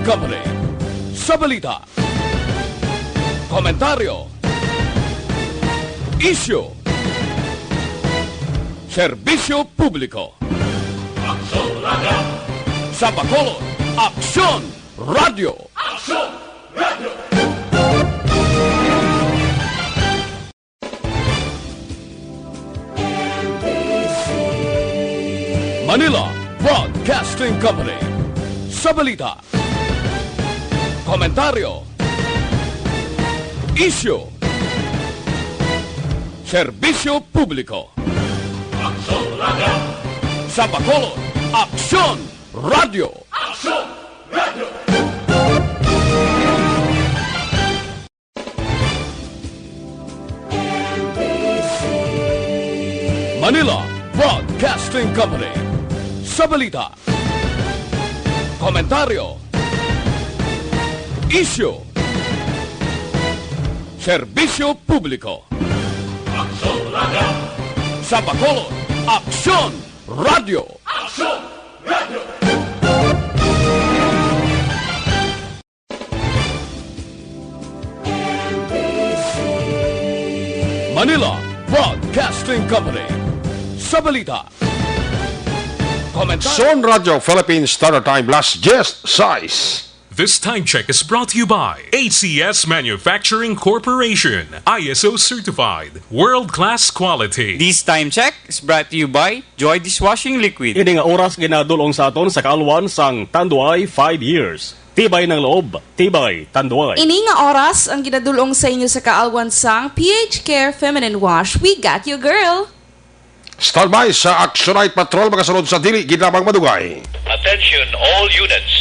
Company. Sa balita, komentaryo, issue, serbisyo publiko. Aksyon Radio! Sa Bacolod, Aksyon Radio! Aksyon Radio! Manila Broadcasting Company. Sa balita, komentaryo, issue, serbisyo publiko. Aksyon Radio! Sa Bacolod, Aksyon Radio! Aksyon Radio! Manila Broadcasting Company. Sa balita, komentaryo, issue, serbisyo publiko. Aksyon Radio! Sa Bacolod, Aksyon Radio! Aksyon Radio! Manila Broadcasting Company. Sa balita, komentaryo, Son Radio Philippines Standard Time Last Just Size. This time check is brought to you by ACS Manufacturing Corporation, ISO certified, world-class quality. This time check is brought to you by Joy Dishwashing Liquid. Ini nga oras ginadulong sa aton sa kaalwan sang Tanduay 5 years. Tibay ng loob, tibay Tanduay. Ini nga oras ang ginadulong sa inyo sa kaalwan sang PH Care Feminine Wash. We got you, girl! Standby sa Actionite Patrol mga sunod sa dili ginamang madugay. Attention all units.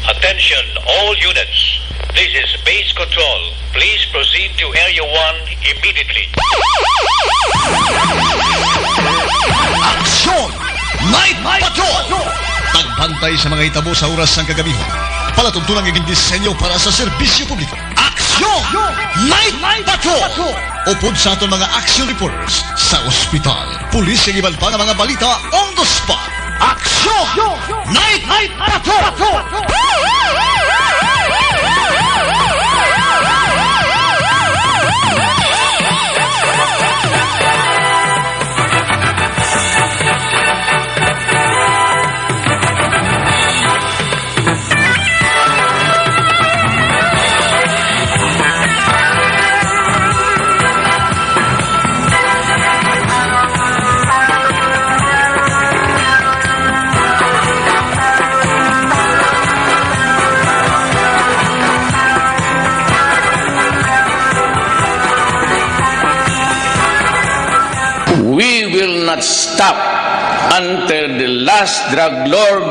Attention all units. This is base control. Please proceed to Area 1 immediately. Aksyon! Night Patrol! Tagbantay sa mga hitabo sa oras ng kagabihon. Palatuntunan ng disenyo para sa serbisyo publiko. Aksyon! Night Patrol! Upod sa aton mga action reporters sa ospital, pulis yung iban pa ng mga balita on the spot. Aksyon! Night Patrol! We will not stop until the last drug lord,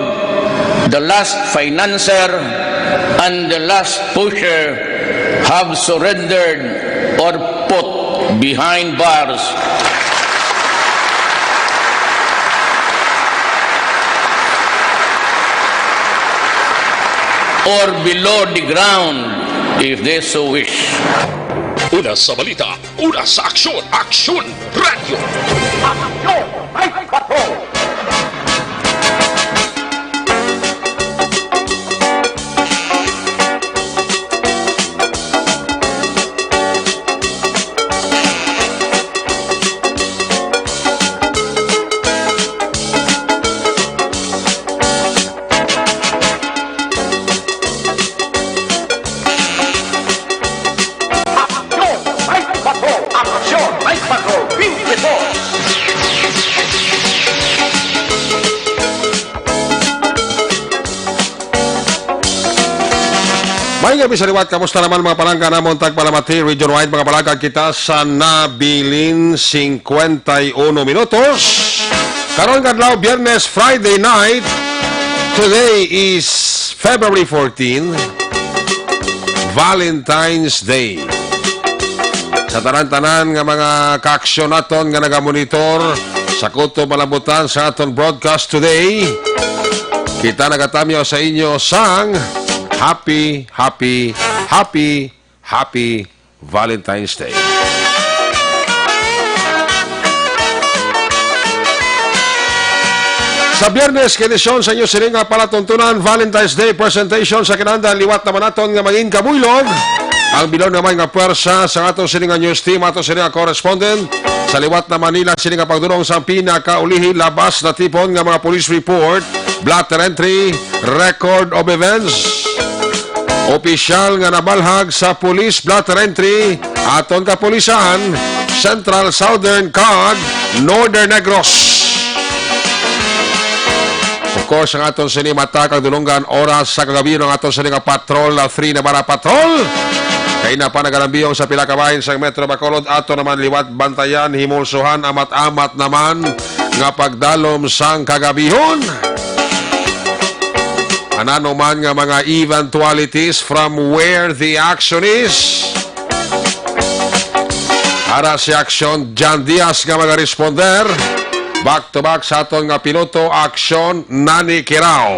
the last financier, and the last pusher have surrendered or put behind bars. Or below the ground, if they so wish. Una sa balita, una sa aksyon, Aksyon Radio! Aksyon! Night Patrol! May gabi sa liwat, kamusta naman mga palangga namon tagpalamati, region-wide mga palangga kita sa nabilin 51 minutos. Karon kadlaw, Biyernes, Friday night. Today is February 14, Valentine's Day. Sa tanan-tanan nga mga kaaksyon naton nga nagamonitor sa kuto malabutan sa aton broadcast today, kita nagatamyo sa inyo sang Happy Valentine's Day. Sa Biyernes, kondisyon sa inyo sininga palatuntunan Valentine's Day presentation sa kinanda liwat naman naton nga mangin kabuylog. Ang bilog naman nga pwersa sa atong sininga news team, atong sininga correspondent sa liwat na Manila, sininga pagdurong sa pinakaulihi labas na tipon nga mga police report, blatter entry, record of events. Opisyal nga nabalhag sa police blatter entry aton kapulisan, Central Southern CAG, Northern Negros. Of course, ang aton sinimata kag dulonggan oras sa kagabi ng aton sininga patrol na 3 na bara patrol. Kay na pa nagalambiyong sa pila ka bahin sa Metro Bacolod, ato naman liwat bantayan, himulsuhan, amat-amat naman nga pagdalom sang kagabihon. Anano man nga mga eventualities from where the action is. Ara si aksyon, John Diaz nga mga responder. Back to back sa aton nga piloto, aksyon, Nani Kirao.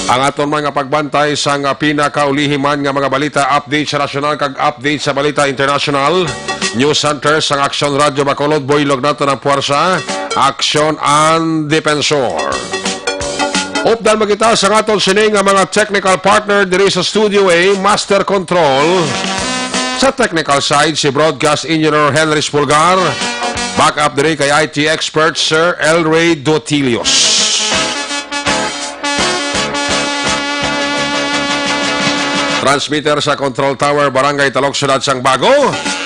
Ang aton mga pagbantay sa nga pinakaulihiman nga mga balita, update sa nasyonal kag update sa balita international. News Center sang Aksyon Radio Bacolod, boylog nato ng puwersa, Aksyon and Defensor. Updal magita sa aton sining nga mga technical partner diri sa Studio A, Master Control. Sa technical side, si Broadcast Engineer Henry Spulgar. Back up diri kay IT expert Sir Elray Dotilios. Transmitter sa Control Tower, Barangay Talok, Syudad sang Bago.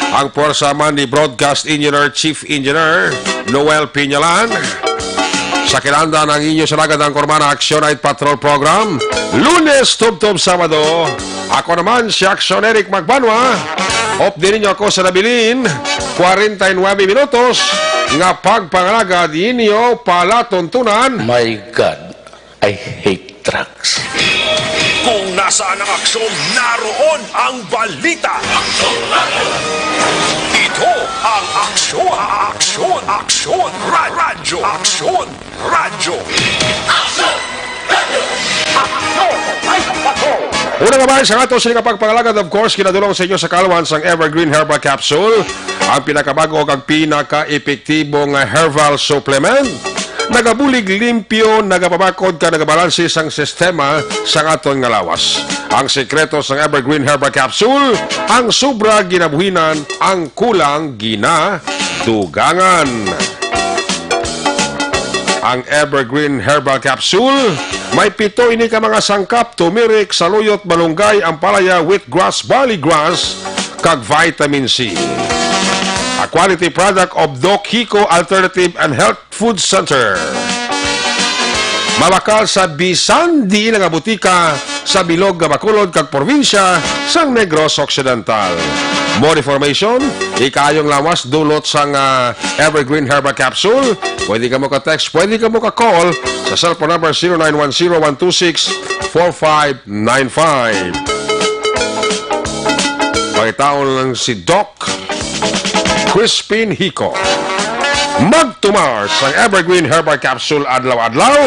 Ang puwersa man ni Broadcast Engineer Chief Engineer Noel Piñalan. Sa kilanda ng inyo sa lagad ng Kormana Action Night Patrol Program, Lunes, Tub-Tub, Sabado. Ako naman si Action Eric Magbanwa. Op din ninyo ako sa nabilin 49 minutos nga pagpangalaga din ninyo palatuntunan. My God, I hate trucks. Kung nasaan ang aksyon, naroon ang balita. Ito ang Aksyon Radyo. Una nga ba sa ato sa pagpangalagad, of course, kinadulong sa inyo sa kalwan sang Evergreen Herbal Capsule, ang pinakabago o pinaka-epektibong herbal supplement. Nagabulig limpyo, nagapabakod ka, nagabalansi sang sistema sa aton nga lawas. Ang sekreto sang Evergreen Herbal Capsule, ang sobra ginabuhinan, ang kulang ginadugangan. Ang Evergreen Herbal Capsule, may 7 ini ka mga sangkap, turmeric, saluyot, malunggay, ampalaya, wheatgrass, barley grass, kag vitamin C. A quality product of Doc Hiko Alternative and Health Food Center. Mabakal sa bisan di nga butika sa bilog nga Bacolod kag probinsya sang Negros Occidental. More information, ikayong lawas dulot sang Evergreen Herbal Capsule. Pwede ka mo ka-text, pwede ka mo ka-call sa cellphone number 0910-126-4595. Pakitaon lang si Doc Crispin Hiko. Magtumar sa Evergreen Herbal Capsule adlaw-adlaw,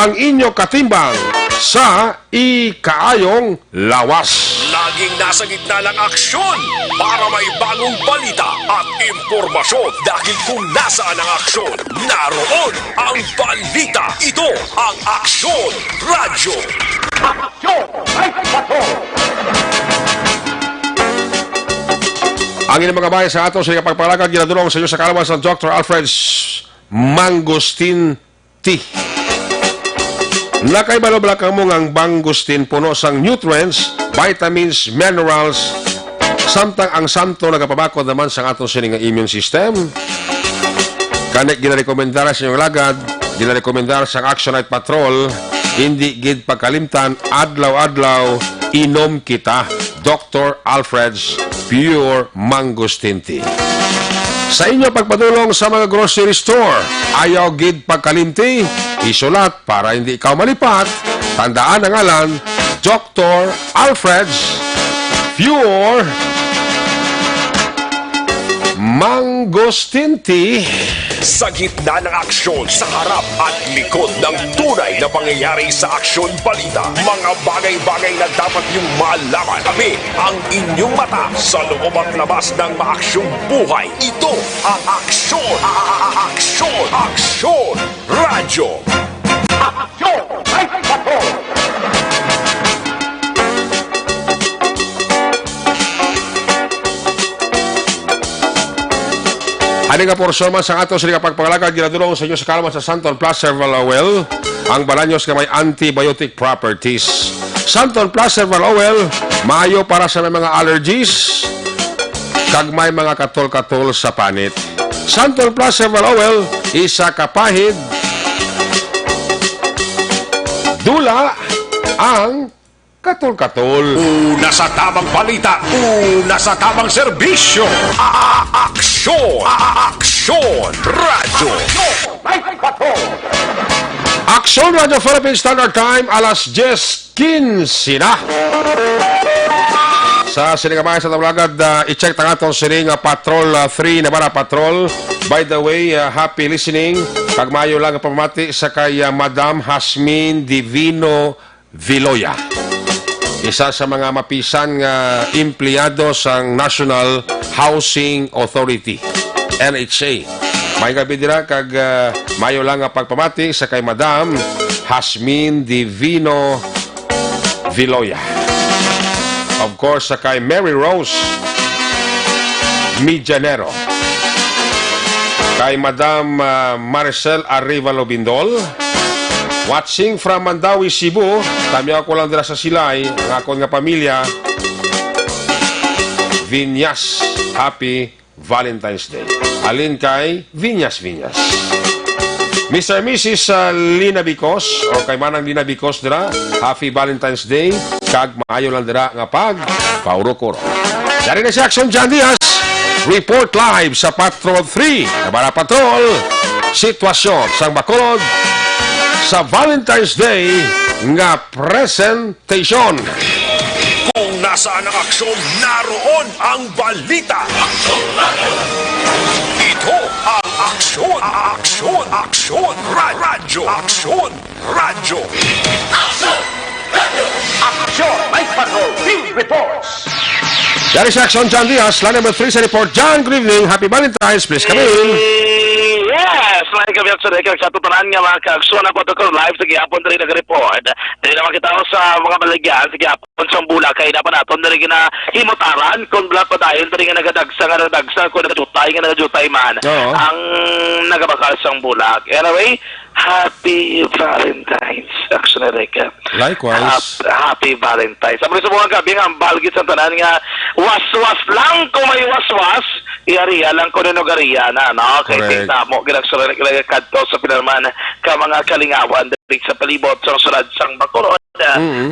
ang inyo katimbang sa ikaayong lawas. Laging nasa gitna ng aksyon para may bagong balita at impormasyon. Dahil kung nasaan ang aksyon, naroon ang balita. Ito ang Aksyon Radyo. Ang inyong mga bayan sa ato sa pagpalagad, ginadulong sa inyo sa kalaman sa Dr. Alfred Mangosteen Tea. Nakaibalobla ka mo ang mangosteen, puno sang nutrients, vitamins, minerals, samtang ang santo nagapabakod naman sa ato sining immune system. Kanek ginarekomendara sa inyong lagad, ginarekomendara sa Action Night Patrol, hindi gid pagkalimtan, adlaw-adlaw, inom kita Dr. Alfred's Pure Mangosteen Tea. Sa inyo pagpadulong sa mga grocery store, ayaw gid pagkalimti, isulat para hindi ikaw malipat. Tandaan ang ngalan, Dr. Alfred's Pure Mangosteen Tea. Sa gitna ng aksyon, sa harap at likod ng tunay na pangyayari sa aksyon balita, mga bagay-bagay na dapat niyong malaman. Kami ang inyong mata sa loob at labas ng maaksyong buhay. Ito ang Aksyon! Aksyon! Aksyon! Radyo! Aksyon! Night Patrol! Ani nga porsyon man sa ato sa pagpangalagad ginadulong sa inyo sa Kalman sa Santon Plus Serval Oil ang balanyos nga may antibiotic properties. Santon Plus Serval Oil maayo para sa may mga allergies kag may mga katol-katol sa panit. Santon Plus Serval Oil isa kapahid dula ang katol-katol. Una sa tamang balita, una sa tamang serbisyo. Aksyon! Aksyon! Radyo! Aksyon Radio Philippine Standard Time alas 10:15 na. Sa sinigamay sa Tabulagad, i-check na nga itong sining Patrol 3 Navarra Patrol. By the way, happy listening. Pagmayo lang ang pamati sa kay Madam Hasmin Divino Viloya. Isa sa mga mapisan nga empleyado sa National Housing Authority, NHA. May gabi dira kag mayo lang ang pagpamati sa kay Madam Hasmin Divino Viloya. Of course, sa kay Mary Rose Mijanero. Kay Madam Maricel Arevalo Bindol. Watching from Mandawi, Cebu. Tami ako lang dira sa Silay. Ang akong nga pamilya. Vinyas. Happy Valentine's Day. Alin kay Vinyas. Mr. and Mrs. Lina Bicos o kay Manang Lina Bicos dira. Happy Valentine's Day. Kag maayo lang dira nga pag pauro-kuro. Dari na si Action John Diaz. Report live sa Patrol 3. Navarra Patrol. Sitwasyon sa Bacolod sa Valentine's Day nga presentation. Kung nasaan ang aksyon, naroon ang balita. Ito ang Aksyon! Aksyon! Aksyon! Radyo! Aksyon! Radyo! Aksyon! Night Patrol Field Reports! Dari sa Action John Diaz, line number 3 sa report. John, good evening. Happy Valentine's. Please come in. Yes! May kami sa tutunan nga mga kaagsuan ang protocol live sa gihapon rin nag-report. Dili na makita ko sa mga balagyan sa gihapon sa bula kay dapat naton na rin na himutaran kung black pa dahil rin nga nagadagsa kung nagadjutay man ang nagabakal sa bulag. Anyway, Happy Valentine's. Actually, Reka. Likewise. Happy Valentine's. Sabi sa mga gabi nga, ang balgit sa tanan nga, was-was lang kung may was-was, iariya lang kung nunugariya na, no? Kaya tingnan mo, ginagsulat kadto sa pinalman ka mga kalingawan dito sa palibot sa sulad sang Bacolod.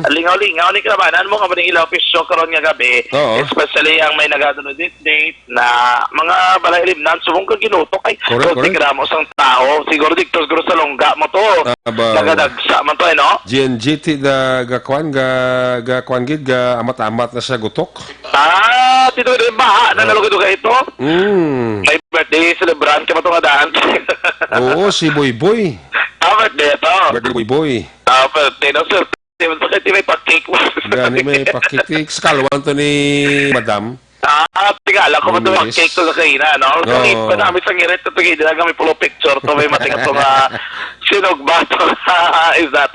Lingaw-lingaw ni kamanan mo nga maning ilaw pisyo karon nga gabi, especially ang may nagadunod date na mga balailim nan subong ka ginutok ay tigra mo sang tao siguro diktos guro sa longga mo to nagadagsa man to no GNGT ga kwan gid ga amat-amat na sa gutok. Tito rin baha na nalugod ka ito. May birthday celebrant ka mo to nga daan. Oo, si Boy. Birthday ito. Birthday Boy. Birthday na sir. May pa-cake mo. Gani may pa-cake. Skalwan to ni Madam. Tingala ko mo ito pa-cake to sa kaina, no? Kaya pa namin sa ngirit ito kayo, dila kami pulo picture to, may matingat to nga sinog ba to is that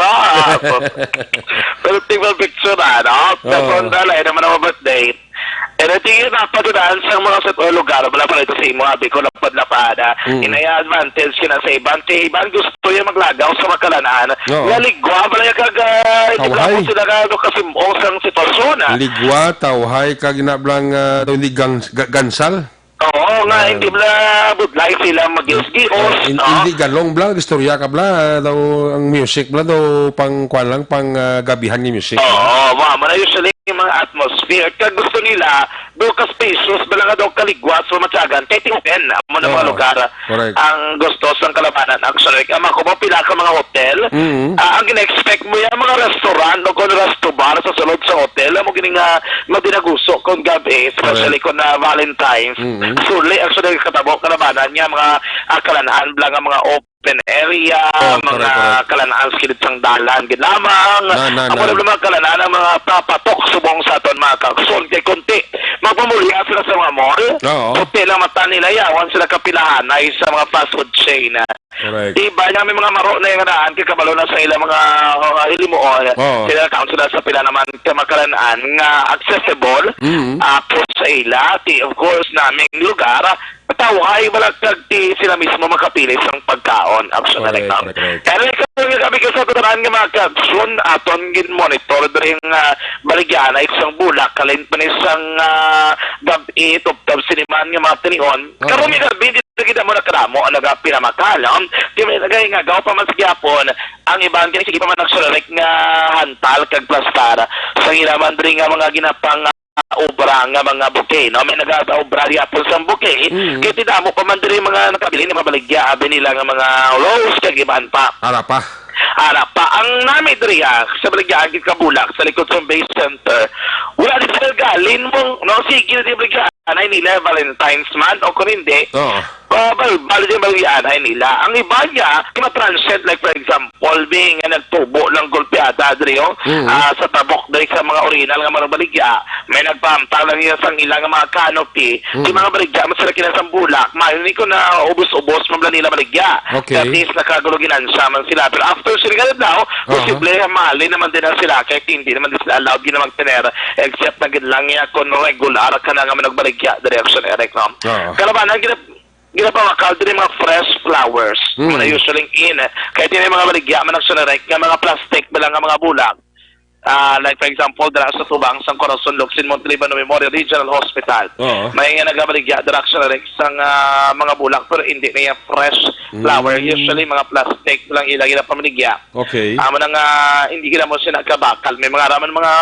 pero tinggal picture na, no? Pero dala, naman ang birthday. And I think na padudan sa mga sa lugar, wala pa ito sa imo, abi ko lapad-lapad. Inaya advantage kina sa ibang gusto yung maglagaw sa makalanaan. Laligwa, wala yung itibla ko sila kasi osang sitwasyon. Ligwa, tawhay, kag inablang hindi gansal? Oo nga, hindi bla budlay sila mag-gios-gios. Hindi galong bla, istorya ka bla, daw ang music bla, daw pang kwan lang, pang gabihan ni music. Oo, mama na usually yung mga atmosphere severe kag gusto nila do ka spacious bala nga daw kaligwas o matyagan kay open mo na mga Oo. lugar Correct. ang gusto sa kalabanan actually ama ko mo pila ka mga hotel ang gina-expect mo yung mga restaurant o kung resto bar sa sulod sa hotel mo gini nga madinaguso kung gabi especially kung na Valentine's suli actually katabo kalabanan niya mga kalanaan bala nga mga open area mga correct. kalanaan sa kilid sang dalan gid lamang Na. ang mga kalanaan ang mga papatok subong sa aton mga kakson kay konti magpamulya sila sa mga mall Oo. hotel ang mata nila yawan sila kapilahan ay sa mga fast food chain Correct. iba niya may mga maro na yung raan kay kabalo na sa ilang mga hilimuon Oo. sila account sila sa pila naman kamakalanaan nga accessible po sa ila of course naming lugar pataway balagtag ti sila mismo makapili sa pagkaon actually Correct. kaya ikaw kami ka sa tutunan nga mga kapsun aton gin monitor rin baligyan ay isang bulak kalin pa ni isang gabi tuptab siniman nga mga tinion karon mi gabi dito kita mo na karamo alaga pinamakalam di may nagay nga gaw pa man sa gyapon ang ibang kini sige pa man nagsulek nga hantal kag plastar sa ginaman rin nga mga ginapang obra nga mga bouquet no may nagata-obra di apple sa bouquet kay tidamo pa man diri mga nakabili nga mabaligya abi nila nga mga rose kag iban pa Ara pa. ang nami diri sa baligyan gid kabulak sa likod sa base center wala di sa galin mo no sige di baligyan ay nila Valentine's month o kung hindi Oo. bali din baligyan ay nila ang iba niya kima-transcend like for example being nagtubo ng golpeada diri sa tabok diri sa mga original nga mga baligya may nagpamtang lang yung sang ilang mga canopy di mga baligya mas sila kinasang bulak mayon ko na ubos-ubos mabla nila baligya Okay. at least nakaguluginan siya man sila pero after sila ganun daw posible mali naman din na sila kahit hindi naman din sila allowed din namang tener except na lang niya kung regular ka na nga managbaligya direction Eric no kalabanan ginapawakal din mga fresh flowers na usually in kahit yun yung mga baligya man nagsunarek nga mga plastic bilang nga mga bulak like for example dara sa Tubang sang Corazon Locsin Montelibano Memorial Regional Hospital may nga nagabaligya direction sang mga bulak pero hindi na yung fresh flower usually mga plastic lang ilagay na pamaligya Okay. amo nang hindi gina mo siya nagkabakal may mga raman mga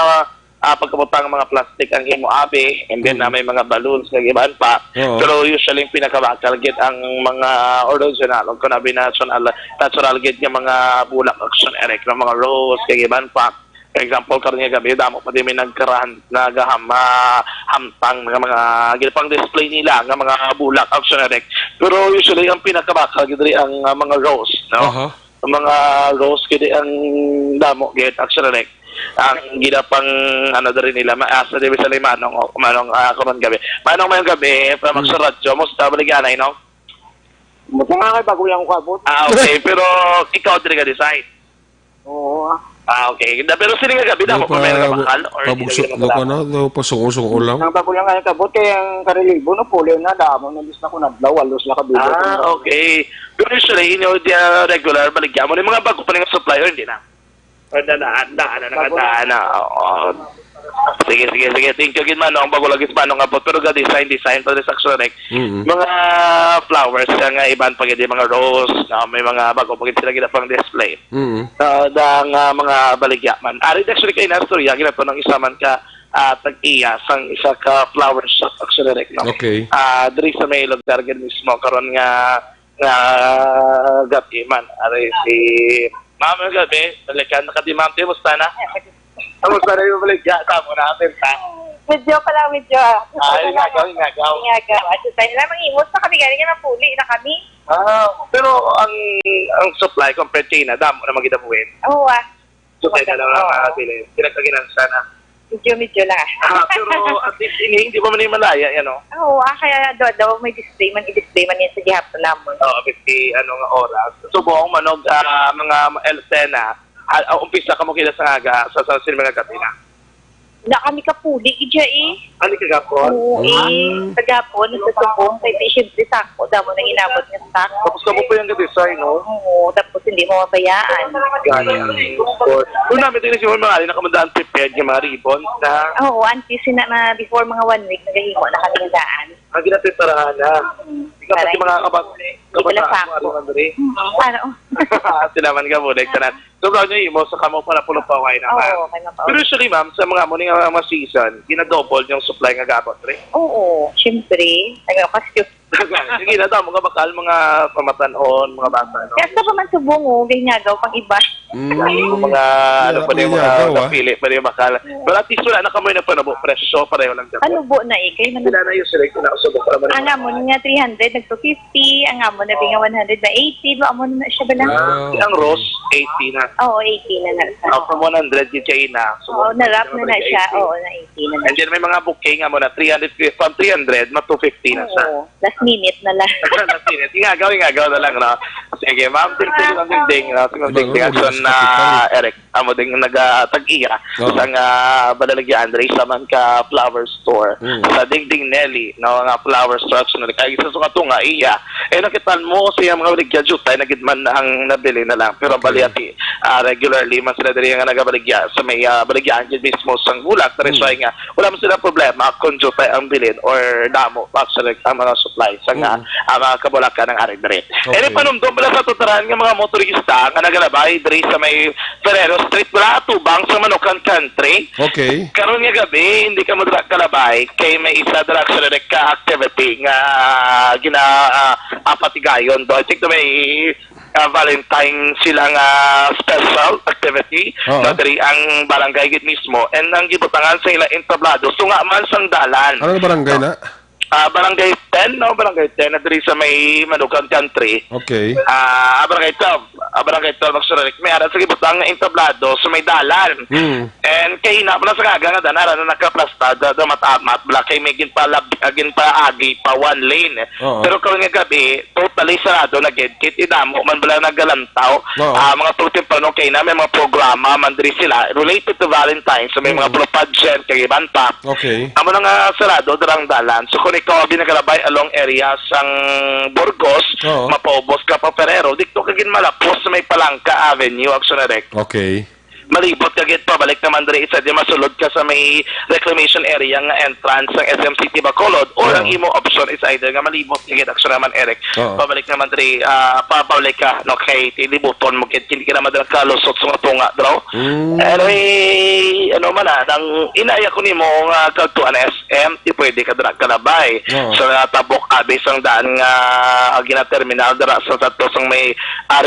pagkabutang mga plastic ang imo abi and then may mga balloons nga iban pa pero usually pinakabakal gid ang mga original o kunabi natural gid nga mga bulak action Eric ng mga rose kay iban pa for example karon nga gabi damo pa din may nagkarahan hamtang nga mga ginapang display nila nga mga bulak action Eric pero usually ang pinakabakal gid ri ang mga rose no ang mga rose gid ang damo gid action Eric ang ginapang rin nila maasa din sa manong karon gabi manong mayong gabi pa magsuradyo mo sa baligyan ay no Buti nga kay bago lang ko abot. okay pero ikaw din ka design Oo. okay pero sila nga gabi damo pa may nagabakal or Pabugso ko na, daw pa sungo lang. Ang bago lang kay kabot kay ang karelibo no puli na damo nabis na ko nadlaw alos la kabilo. okay pero usually regular baligyan mo yung mga bago pa ng supplier hindi na or daan nakadaan sige thank you gid manong bago lagi manong abot pero ga design pa rin sa Axorec mga flowers nga iban pag mga rose may mga bago pag sila ginapang display mga baligya man ari actually kay na storya ginato ng isa man ka tag-iya sang isa ka flower shop Axorec no Okay. diri sa may lugar gid mismo karon nga gabi man ari si Mama gabi, talaga nakadimante mo sana. Ano sana yung baligya tamo natin ta. Medyo. Ay, ingagaw. At sa nila mangimos na kami galing na puli na kami. Pero ang supply compared to na damo na magidabuin. Oo Supply na lang bilhin. Pinagkaginan sana. Medyo lang. Pero at least hindi pa man malaya yan no. Oo, kaya daw may display man i-display man yan sa gihapon namon. 50 nga oras. Subong manog mga Elsena. Umpisa ka mo kila sa aga sa mga gabi na. Na kami kapuli ija Ano kagapon? Oo kagapon sa subong kay patient sa ako damo nang inabot nga stock. Tapos ka mo pa yung design no? Oo, tapos hindi mo mabayaan. Kung namin din si mga nakamandaan prepared yung mga ribbons na Oo, antes na before mga 1 week nagahimo na kami daan. ang ginatitarahan na. Ikaw pati mga kabataan mo rin. Ano? Tinaman ka muna, tanan. So, bro, nyo mo, sa kamo para pulo pa wine naman. Oo, kay mapaw. Pero usually, ma'am, sa mga muna nga mga season, ginadouble yung supply nga gabot, re? Oo, syempre. Nag-kasyo. Sige na daw, mga bakal, mga pamatanon, mga bata, no? Kaya sa pa man subong, ganyagaw pang iba. Mga, ano pa rin, mga napili pa rin bakal. Pero at least wala na kamoy na panabo, presyo, pareho lang dapat. Ano po na ikay? Sila na yung select na usubok para man. Ang amon nga 300, nag-250. Ang amon na binga 100 na 80. Ba amon na siya ba lang? Ang Rose, 80 na. Oo, 80 na na. From 100, DJ na. Oo, narap na siya. Oo, na 80 na. And then may mga booking nga mo na 350, from 300, ma 250 na siya. Oo, last minute na lang. Last minute. Ingagaw na lang, no? Sige, ma'am, ding-ding, no? Ding-ding, action na Eric. Amo ding nag-tag-iya sa nga Badalagyan, Andres, sa man ka flower store. Sa Ding-Ding Nelly, no? Nga flower store, action na kaya isa sa nga iya. Nakitan mo siya mga baligya jutay, nagidman ang nabili na lang. Pero baliyati, regularly, man sila dali nga nagabaligya sa may baligyan, dyan mismo sang bulak. Pero nga, wala mo sila problema kung jutay ang bilin or damo, actually, ang mga supply sa nga ang kabulakan ng arin-dere. Okay. Panumdum pala sa tutaran ng mga motorista nga nagalabay diri sa may Ferrero Street wala tubang sa Manukan Country. Okay. Karon nga gabi hindi ka mo kalabay kay may isa dira sa ka activity nga apatigayon do. I think may Valentine silang special activity na diri ang barangay gid mismo and ang gibutangan sa ila entablado so nga man sang dalan. Ano barangay na? Barangay 10, no? Barangay 10 na diri sa may Manukan Country. Okay. Barangay 12. Barangay 12 magsurik. May aral sa gibutang nga entablado sa may dalan. And kay na pala sa kaga nga danara na nakaplasta da matamat bla kay may agin pa agi pa one lane. Pero karon nga gabi totally sarado na gid kit idamo man bala nagalantaw. Mga tutim pa no kay na may mga programa man diri sila related to Valentine so may mga pageant kay banta. Okay. Amo na nga sarado darang dalan. So kung ikaw ginagalabay along area sang Burgos, mapaubos ka pa Ferrero, dito ka gin malapos sa may Palangka Avenue, Action-Direct. Okay. Malibot ka git pabalik naman diri isa di masulod ka sa may reclamation area nga entrance ng SM City Bacolod or ang imo option is either nga malibot ka git action naman Eric pabalik naman diri pabalik ka no kay tilibuton mo git hindi ka naman dira kalusot sa tunga draw anyway ano man nang inaya ko nimo nga kagtuan SM di pwede ka dira kalabay so tabok abis ang daan nga gina terminal dira sa sang may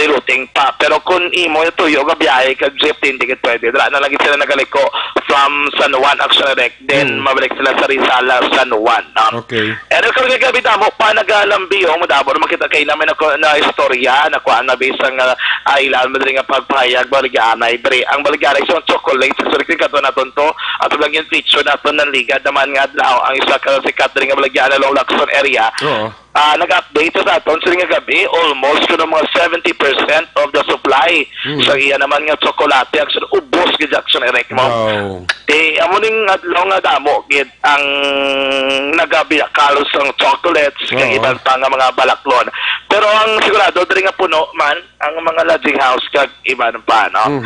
rerouting pa pero kun imo tuyo nga biyahe ka jeep hindi pwede. Dala na lagi sila nagaliko from San Juan Action-Direct. Then, mabalik sila sa Rizal, San Juan. Okay. Pero kung nagkabita mo, pa nagalambiyo mo, dabo makita kayo namin na istorya, na kuha na bisang ilan, madali nga pagpahayag, baligyanay. Ang baligyanay, isang chocolate, sa sulit ka ito na to, at lang yung picture na ito ng liga, naman nga ang isa ka si Catherine nga baligyanay, Long Lacson area. Nag-update sa aton sa nga gabi, almost to mga 70% of the supply. So, iya naman nga tsokolate, actually, ubos gid action erek mo. Amo ning adlaw nga damo gid ang nagabi kalos ang chocolates kay ibang pa nga mga balaklon. Pero ang sigurado diri nga puno man ang mga lodging house kag iban pa no.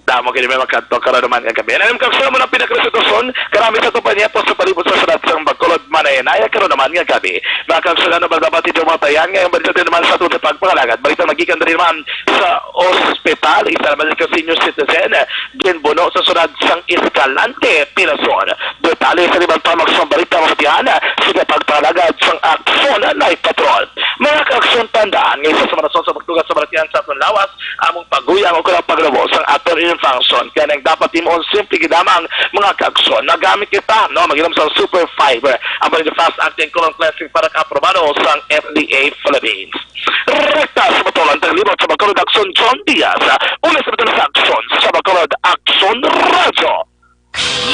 Damo kini may magkanto karon naman kagabi. Alam ka sa mga pinakasitwasyon, karami sa tupan niya po sa palibot sa Sarat sang Bacolod Manayana karon naman nga gabi. Nakakasala na bagabati do mga tayan nga balita naman sa tuwa pagpangalagat. Balita magikan diri naman sa ospital isa naman ka senior citizen din bono sa sunod sang Escalante Pinason. Detalye sa libang pamagsang balita mga tiyana sa pagpangalagat sang Action Night Patrol. Mga kaaksyon tandaan ngayon sa marason sa pagtugas sa balatian sa atong lawas among paguyang o kulang paglabos ang aton function kaya nang dapat timon simple gidamang mga kaaksyon nagamit kita no maginom sa super fiber ang mga fast acting colon cleansing para aprobado sa FDA Philippines. Rekta sa Bacolod taglibot sa Bacolod Action John Diaz una sa Bacolod Action sa Bacolod Action Radio.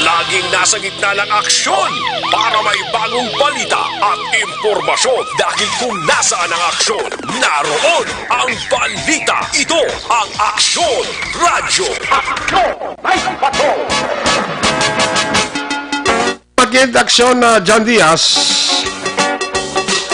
Laging nasa gitna ng aksyon para may bagong balita at impormasyon dahil kung nasaan ang aksyon, naroon ang balita. Ito ang Aksyon Radyo. Aksyon! Night Patrol! Pag-end aksyon na John Diaz.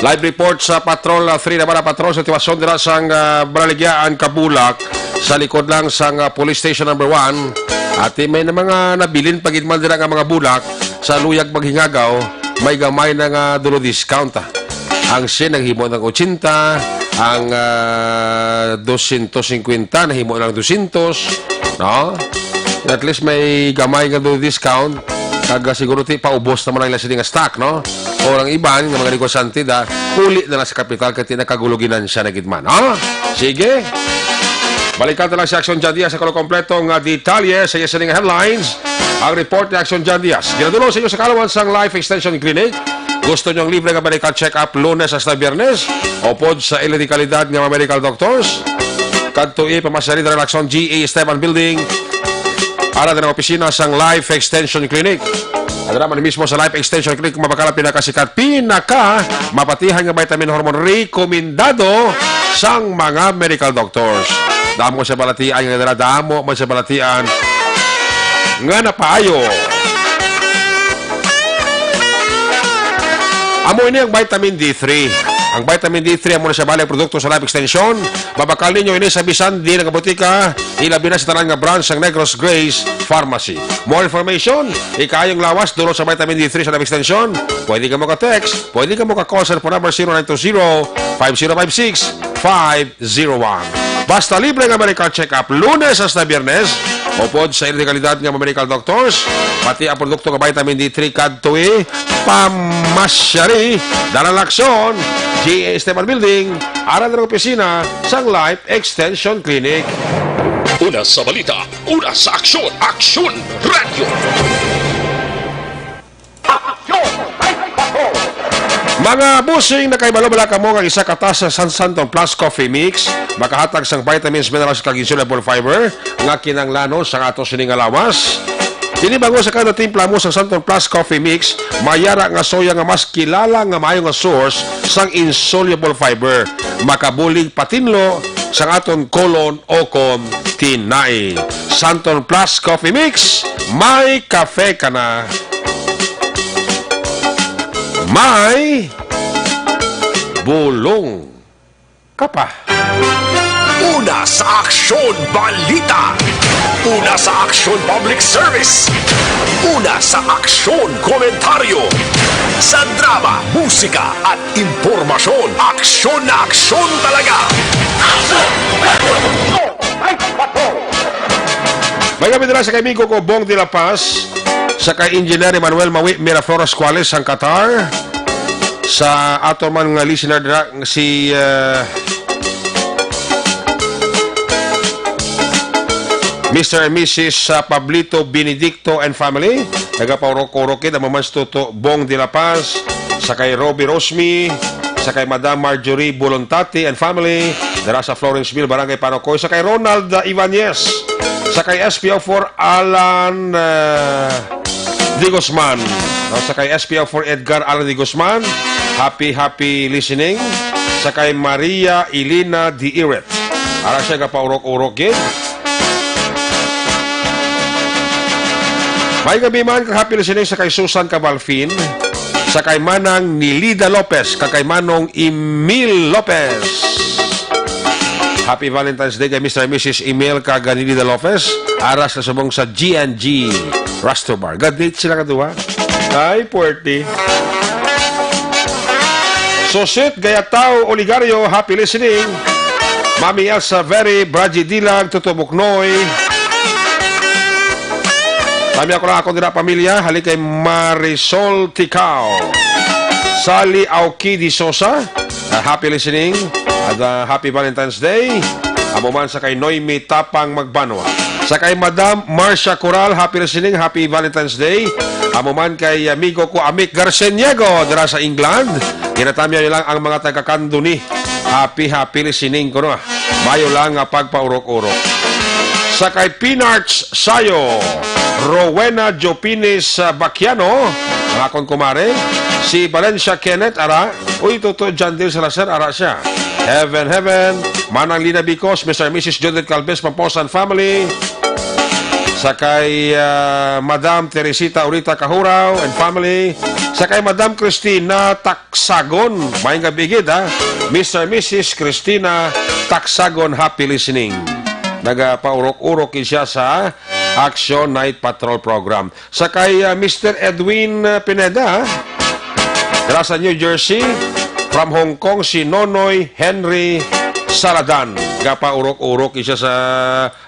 Live report sa Patrol 3 naman na patrol sa tiwasyon nila sa Balaligyan, Kabulak sa likod lang sa police station number 1. At may na mga nabilin pagitman nila nga mga bulak sa luyag paghingagaw may gamay na nga dulo discount. Ang 100 naghimo ng 80, ang 250 nahimo ng 200, no? At least may gamay nga do discount. Kaga siguro ti paubos naman ang lasing nga stock, no? O ang iban nga mga negosyante da uli na lang sa kapital kaya tinakaguluginan siya na gidman, no? Sige. Balikan na lang si Action John Diaz sa kompletong detalye sa yesterday headlines. Ang report ni Action John Diaz. Ginadulong sa inyo sa Kalawan sang Life Extension Clinic. Gusto nyo ang libre nga medical check-up Lunes hasta Biyernes o pod sa ilang kalidad nga mga medical doctors. Kadtoi pamasari na relaksyon GA Esteban Building. Ara na ng opisina sang Life Extension Clinic. Adara man mismo sa Life Extension Clinic mabakala pinakasikat mapatihan nga vitamin hormone rekomendado sang mga medical doctors. Damo sa balatian nga damo man sa balatian nga napaayo. Amo ini ang vitamin D3. Ang vitamin D3 amo na siya balik produkto sa Life Extension. Babakal ninyo ini sa bisan di nga botika. Ilabi na sa tanan nga branch ng Negros Grace Pharmacy. More information, ikayong lawas dulo sa vitamin D3 sa Life Extension. Pwede ka mo ka-text, pwede ka mo ka-call sa phone number 0920-5056-501. Basta libre nga medical check-up Lunes hasta Biyernes. Upod sa ilang kalidad nga medical doctors, pati ang produkto nga vitamin D3 kadtoi pamasyari Dalalaksyon GA Esteban Building, aral ng opisina sang Life Extension Clinic. Una sa balita, una sa aksyon, Aksyon Radio. Mga busing na kay balobala kamo nga isa katas sa San Santon Plus Coffee Mix, makahatag sang vitamins, minerals kag insoluble fiber nga kinanglanon sang ato sining lawas. Kini bango sa kada timpla mo sa Santon Plus Coffee Mix, mayara nga soya nga mas kilala nga maayo nga source sang insoluble fiber, makabulig patinlo sang aton kolon o kom tinai. Santon Plus Coffee Mix, may kafe ka na. May bulong ka pa. Una sa aksyon, balita. Una sa aksyon, public service. Una sa aksyon, komentaryo. Sa drama, musika at impormasyon. Aksyon na aksyon talaga. May gabi nila sa kaibigo ko, Bong de la Paz, sa kay Engineer Emmanuel Mawi Miraflores Cuales ang Qatar, sa ato man nga listener si Mr. and Mrs. Pablito Benedicto and family, nagapawrok-urokid ang mamans tuto Bong de la Paz, sa kay Robbie Rosmi, sa kay Madam Marjorie Bolontati and family, dara sa Florenceville, Barangay Parocoy, sa kay Ronald Ibanez, sa kay SPO4 Alan Di Guzman, sa kay SPO4 Edgar Alan Di Guzman, happy listening, sa kay Maria Elena Di Iret, ara siya kapaurok-urokid. May gabi man happy listening sa kay Susan Cabalfin, sa kay Manang Nilida Lopez, kay Manong Emil Lopez. Happy Valentine's Day kay Mr. and Mrs. Emil Nilida Lopez, aras na subong sa G&G Resto Bar. God-date sila kadua. Ay, puwerti. Sosit Gayatao Oligario, happy listening. Mami Elsa Very, Braji Dilag, Tutubuknoy. Kami ako lang ako nila pamilya, halik kay Marisol Ticao, Sally Auki Di Sosa, happy listening, at happy Valentine's Day. Amo man sa kay Noemi Tapang Magbanwa, sa kay Madam Marcia Coral, happy listening, happy Valentine's Day. Amo man kay amigo ko Amik Garceniego dira sa England, kinatamya lang ang mga taga-Kanduni, happy listening ko no. Mayo lang nga pagpaurok-urok. Sa kay Pinarch Sayo, Rowena Jopines Baquiano, ang akong kumare, si Valencia Kenneth, ara, uy, totoo, John Dale Salazar, ara siya. Heaven, Manang Lina Bicos, Mr. and Mrs. Judith Calves, Pamposan family, sa kay Madam Teresita Urita Kahuraw and family, sa kay Madam Cristina Taksagon, may nga bigid ha, Mr. and Mrs. Cristina Taksagon, happy listening. Nagapaurok-urok siya sa Action Night Patrol Program. Sa kay Mr. Edwin Pineda, dala sa New Jersey, From Hong Kong, si Nonoy Henry Saladan. Gapa-urok-urok isa sa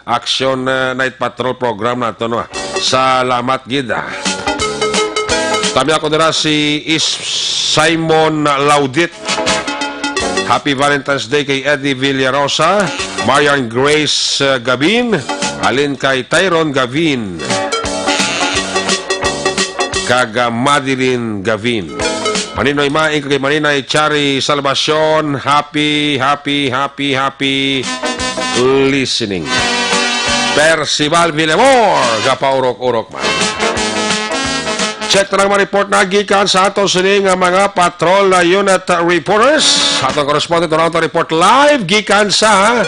Action Night Patrol program nato no. Salamat gida. Kami ako dira si Simon Laudit. Happy Valentine's Day kay Eddie Villarosa, Marian Grace Gavin, alin kay Tyron Gavin, kaga Madeline Gavin. Maninoy Maing kay Maninay Chari Salvacion, happy listening. Percival Villamor, gapaurok-urok man. Check na lang report na gikan sa ato sining mga patrol unit reporters. Atong correspondent na ato report live gikan sa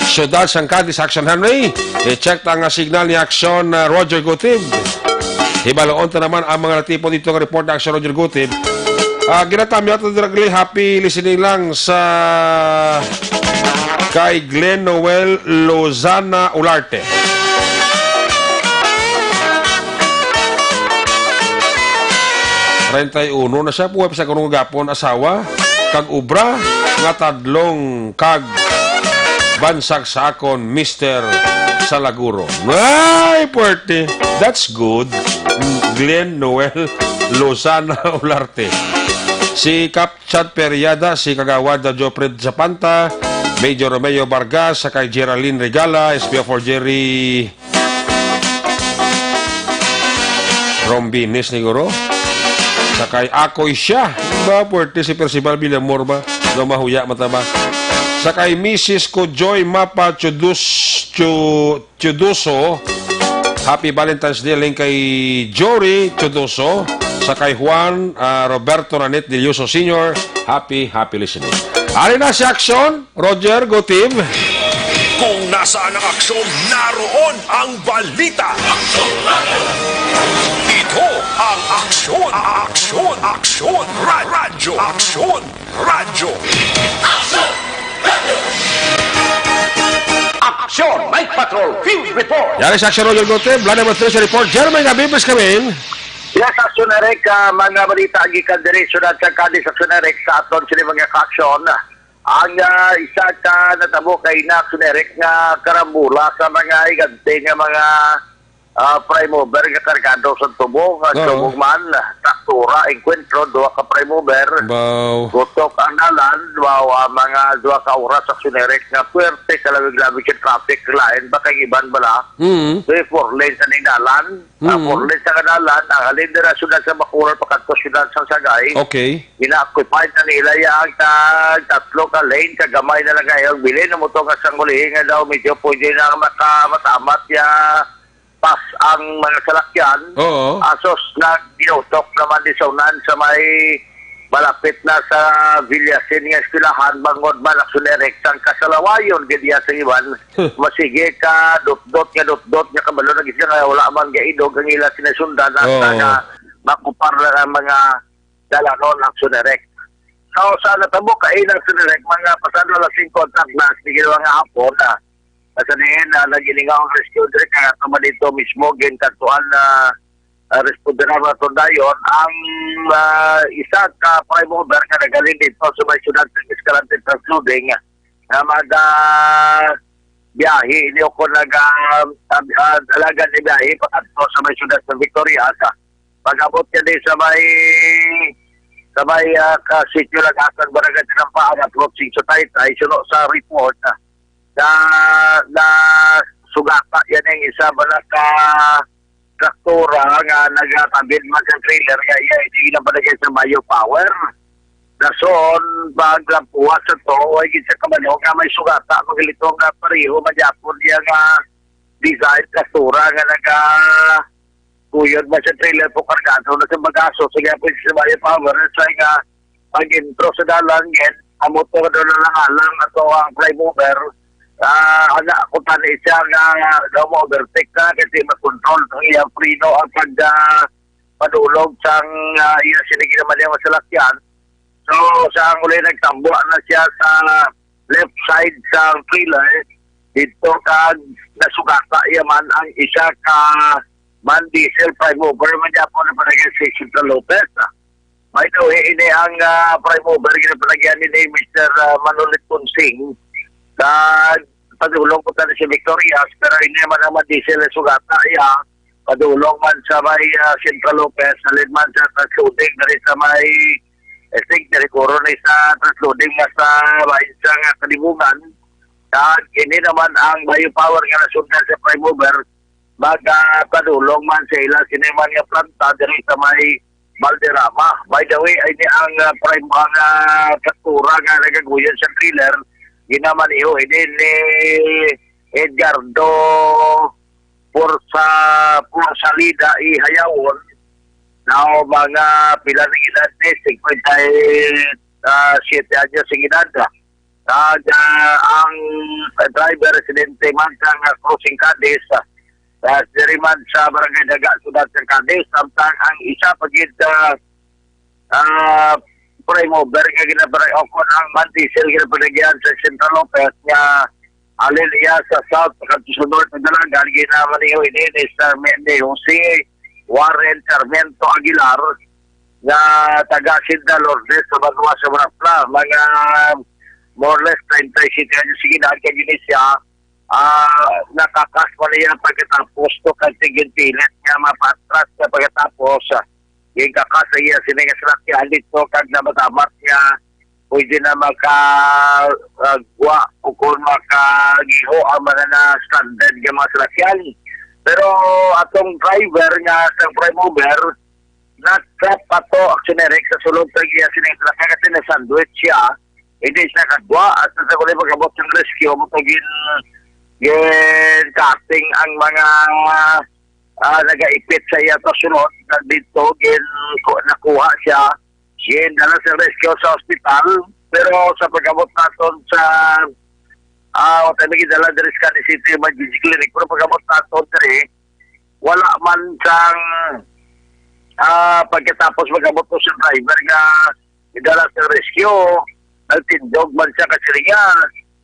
Ciudad San Cadiz Action Henry. I-check na nga signal ni Action Roger Gutib. Ibaloon ta naman ang mga tipo dito ng report na Action Roger Gutib. Ginatami ato directly happy listening lang sa kay Glenn Noel Lozana Ularte. Uno na siya puwep sa kanong gapon asawa kag ubra nga tadlong kag bansag sa akon Mr. Salaguro. Ay, puwerte. That's good. Glenn Noel Lozana Ularte. Si Cap Chad Periada, si Kagawad Jopred Zapanta, Major Romeo Vargas, sa kay Geraldine Regala, SPO4 Jerry Rombinis siguro. Sakay ako'y siya. Ba, puwerte si Percival Villamor ba? Mahuya mataba. Sakay Mrs. ko Joy Mapa Chuduso. Happy Valentine's Day lang kay Jory Chuduso. Sakay Juan Roberto Ranit Dilioso Sr. Happy listening. Ari na si Action, Roger Gotib. Kung nasaan ang aksyon, naroon ang balita. Ito ang aksyon. Radyo. Action Night Patrol Field Report. Yari sa Action Roger Gotib. Line number 3 sa report. Jeremy Gabibis kami. Yes, Action Eric, mga balita ang ikan direksyon at sa Cadiz Action Eric sa aton sila mga ka-aksyon. Ang isa ka natabo kay na Action Eric nga karambula sa mga igante nga mga prime mover nga kargado sa tubog, tubog man, taktura, enkwentro, duwa ka prime mover. Gutok ang nalan, mga duwa ka oras Action Eric nga puwerte kalawig-labig yung traffic line, baka iban bala. 4 lanes sa ninalan, 4 lanes sa kanalan, ang halin na syudad sa Bacoor, pagkato syudad sa Sagay. Okay. Ina-occupy na nila yung tatlo ka lane, kagamay na lang kayo. Bilhin na mo ito nga sangguli nga daw, medyo pwede na matamat ya pas ang mga salakyan. Oo. Asos na ginutok naman di sa unan sa may malapit na sa Villasin nga eskwelahan, bangod man Action Eric sang kasalawayon gadiya sa iban. Masige ka dot-dot nga kabalo na gisya nga wala man gaidog ang ila sinasundan nga makupar na ang mga dalanon Action Eric. So sa natabo kay Action Eric mga pasado la 5 contact na sige nga hapon na sa diin nagilingaw ang rescue direct kaya tama dito mismo ginkantuan na responderan na ito dayon ang isa ka prime mover nga nagaling dito sa may syudad ng Escalante Transloading na biyahe iniyo ko alagan ni biyahe pagkato sa may syudad ng Victoria pag-abot niya din sa may sityo ng Asan Barangay Tinampaan approaching sa Taytay suno sa report na sugata yan ang isa bala ka traktora nga nagatabid man sa trailer nga hindi na palagay sa Mayo Power dason baglampuwa sa to ay sa kabalo nga may sugata magalito nga pareho magyapon niya nga design traktora nga kuyod man sa trailer po kargado na sa bagaso sige po sa Mayo Power sa nga pag-intro sa dalan yan ang motor doon na lang alang ato ang fly mover kung tani siya nga daw mo overtake na kasi mag-control ang iyang prino ang padulog sang iya sinigil naman yung masalakyan. So sa uli nagtambo na siya sa left side sa trailer dito kag nasugata yaman ang isa ka man diesel prime mover man niya po na panagay si Central Lopez. By the way, ini ang prime mover ginapalagyan ni Mr. Manolit Punsing. Padulong po tayo si Victorias, pero hindi naman diesel sugata. Padulong man sa may Central Lopez, halid man sa transloading, dari sa may estig, dari koro na sa transloading nga sa bayan sa Kalibungan. Hindi naman ang biopower nga nasundan sa prime mover, padulong man sa ila, siniman nga planta, dari sa may Valderrama. By the way, ini ang prime faktura nga nagaguyan sa thriller. Ginaman iyo, ini ni Edgardo Porsalida ihayawon na mga pila na edad ni 57 anyos ang edad. Ang driver residente man sa crossing Cadiz, dari man sa barangay Daga, Sudat sa Cadiz, samtang ang isa pagid prime mover nga ginabaray okon ang man-diesel ginapalagyan sa Central Lopez nga alin iya sa South North na dalagan ginaman niyo ini sa Jose Warren Sarmiento Aguilar nga taga Sinda Lourdes sa Banwa sa Marapla, mga more or less 37 anyos sige na kaya gini siya nakakas pa niya pagkatapos to kantigin pilit nga mapatras na pagkatapos yung kakasaya siningasalak niya dito kag na matamat niya pwede na makagwa o kung makagiho ang mga na standard ng mga salakyan. Pero atong driver nga sa prime mover na-trap pa to actioneric sa sulod sa iya siningasalak kasi na-sandwich siya, hindi siya kagwa at sa kulay pagkabot ng rescue mutugin cutting ang mga nagaipit sa iya to sunod na dito nakuha siya dala sa rescue sa hospital, pero sa pagkabot naton sa dala dari sa Cadiz City Emergency Clinic, pero pagkabot naton dari wala man sang pagkatapos magkabot to sa driver nga idala sa rescue nagtindog man siya kasi niya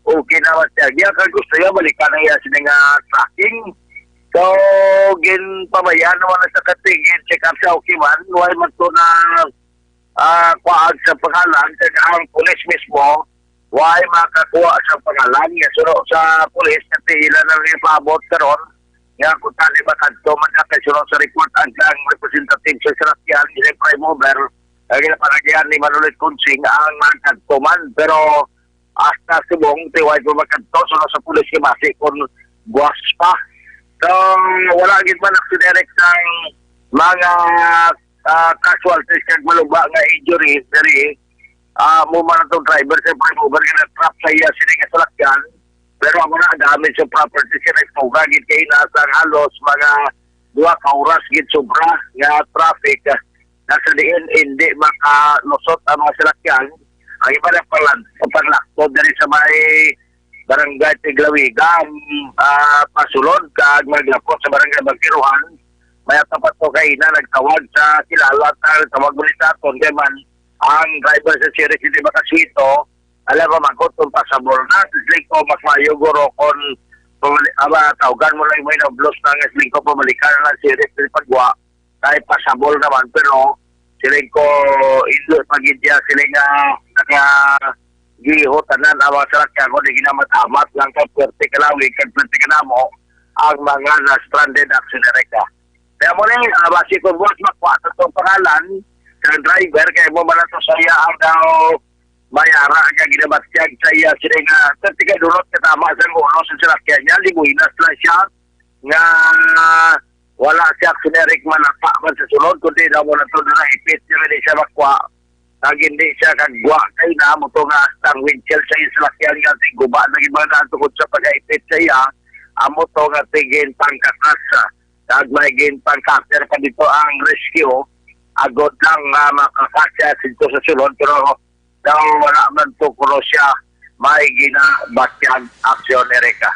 okay naman siya kaya gusto niya balikan na iya siya tracking. So, pabayaan naman na sa katigin, check up sa okay man, why man to na kuhaan sa pangalan, kaya ang pulis mismo, why makakuha sa pangalan, nga suno sa pulis, kasi ilan na rin paabot karon nga kung tali ba kanto, man sunod sa report, ang representative sa Sarapyan, yung prime mover, ginapalagyan ni Manolit Kunsing, ang man kanto man, pero hasta subong, tiway po magkanto, sunod sa pulis, kimasi kung buwas pa. So, wala gid man accident ng mga casualties kag maluba nga injuries diri mo man itong driver sa prime mover nga trap sa iya sini nga salakyan, pero ako na damage sa property siya nagtuga gid kay nasa halos mga 2 ka oras gid sobra nga traffic nasa diin hindi makalusot ang mga salakyan. Ang iba na panlakto diri sa may barangay Tiglawigan, pasulod kag maglapot sa barangay Bagkiruhan. May tapat to kay na nagtawag sa kilala at tawag ulit aton kay man ang driver sa Sierra City Bacasito alam mo magkot kung pasabol na slik ko mas mayo guro kon tawagan mo lang may nablos na nga slik ko pumalikan na Sierra City Pagwa kay pasabol naman pero slik ko indo pagidya sila nga giho tanan ang mga salakyan ko di ginamatamat lang ka pwerte kalawig kag pwerte kanamo ang mga na-stranded accident. Kaya mo rin, basi kung buwas makwata itong pangalan ng driver, kaya mo man ito sa iya ang daw mayara kaya ginabatyag sa iya sila nga tatika dulot katama sa ulo sa salakyan niya, libuinas lang siya nga wala siya accident manapa man sa sulod kundi daw mo na ito na ipit siya makwa nag hindi siya kagwa kay na mo to nga stang windshield sa salakyan nga guba naging mga natukod sa pag-ipit sa iya amo to nga tigin pangkatas kag may gin pangkapter pa dito ang rescue agod lang makakasya dito sa sulod pero daw wala man to kuno siya may ginabatyag aksyon Erika.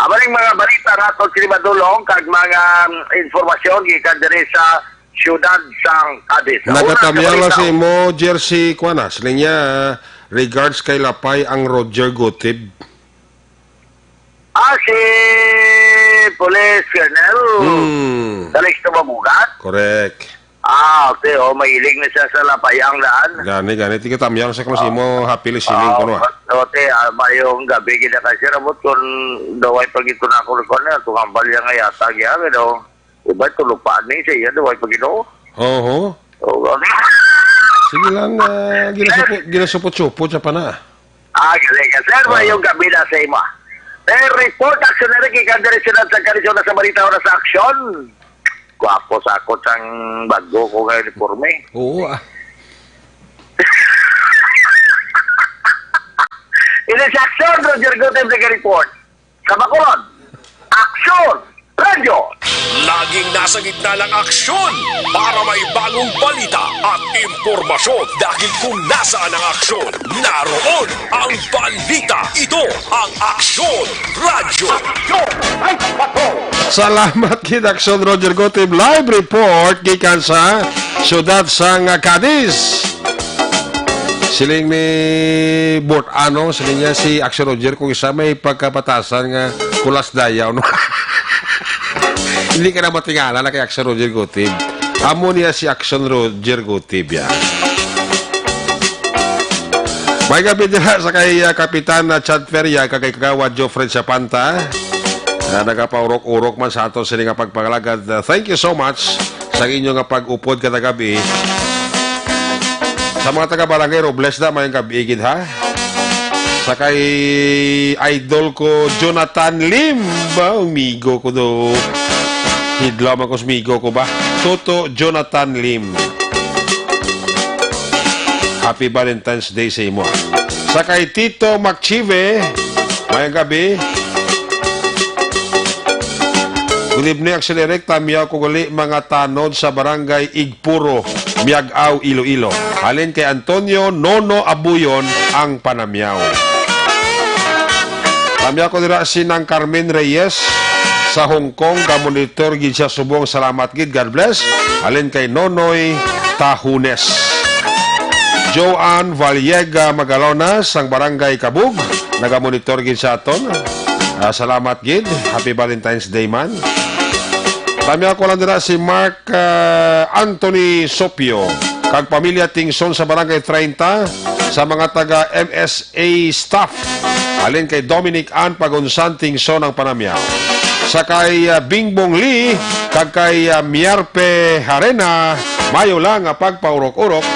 Amaling mga balita nato kini madulong kag mga informasyon gikan diri sa siyudad sang Cadiz. Nagatamyala si mo Jersey Kuanas linya regards kay Lapay ang Roger Gotib. Si Police Colonel Alex Mabugat. Correct. Okay, mahilig na siya sa lapayang daan. Gani. Tika tamyang sa klase mo, happily siling ko no. Ote, mayong gabi kita kasi rabot kung daway pag ito na ako ko na, tukambal yan nga yata kaya, pero iba tulupaan ni siya, daway pag ito. Oo. Sige lang, ginasupot-supot siya pa na. Galing. Sir, mayong gabi na sa ima. Report action na rin, ikandirisyonan sa karisyon na sa balita o na sa aksyon. Guwapo sa ako sang bago ko nga uniforme. Oo Ini si aksyon, Roger Gutem sa report. Sa Bacolod, aksyon, radyo. Laging nasa gitna ng aksyon para may bagong balita at impormasyon dahil kung nasaan ang aksyon, naroon ang balita. Ito ang Aksyon Radyo. Salamat kid Aksyon Roger Gotib live report gikan sa syudad sang Cadiz. Siling ni Bort siling niya si Aksyon Roger kung isa may pagkapatasan nga kulas dayaw no. Hindi ka na matingala na kay Aksyon Roger Gotib. Amo niya si Aksyon Roger Gotib yan. May gabi nila sa kay Kapitan Chad Feria kay Kagawad Joffred Sapanta na nagapaurok-urok man sa ato sila nga pagpagalagad. Thank you so much sa inyong pag-upod kada gabi. Sa mga taga-barangay Robles na may gabi igid ha. Sa kay idol ko Jonathan Lim ba? Umigo ko do. Hidlaw man ko smigo ko ba? Toto Jonathan Lim. Happy Valentine's Day sa imo. Sa kay Tito Macchive, mayang gabi. Good evening, Aksyon Direkta. Miyaw ko gali mga tanod sa barangay Igpuro, Miagaw, Iloilo. Halin kay Antonio Nono Abuyon ang panamyaw. Tamiyaw ko dira sinang Carmen Reyes sa Hong Kong, ka-monitor gid siya subong. Salamat gid, God bless. Halin kay Nonoy Tahunes. Joanne Vallega Magalonas ang barangay Kabug, naga-monitor gid sa aton. Salamat gid. Happy Valentine's Day man. Tami ako lang dira si Mark Anthony Sopio kag pamilya Tingson sa barangay 30 sa mga taga MSA staff. Alin kay Dominic Ann Pagunsan Tingson ang panamyaw. Sa kay Bingbong Lee kag kay Mierpe Harena, mayo lang nga pagpaurok-urok.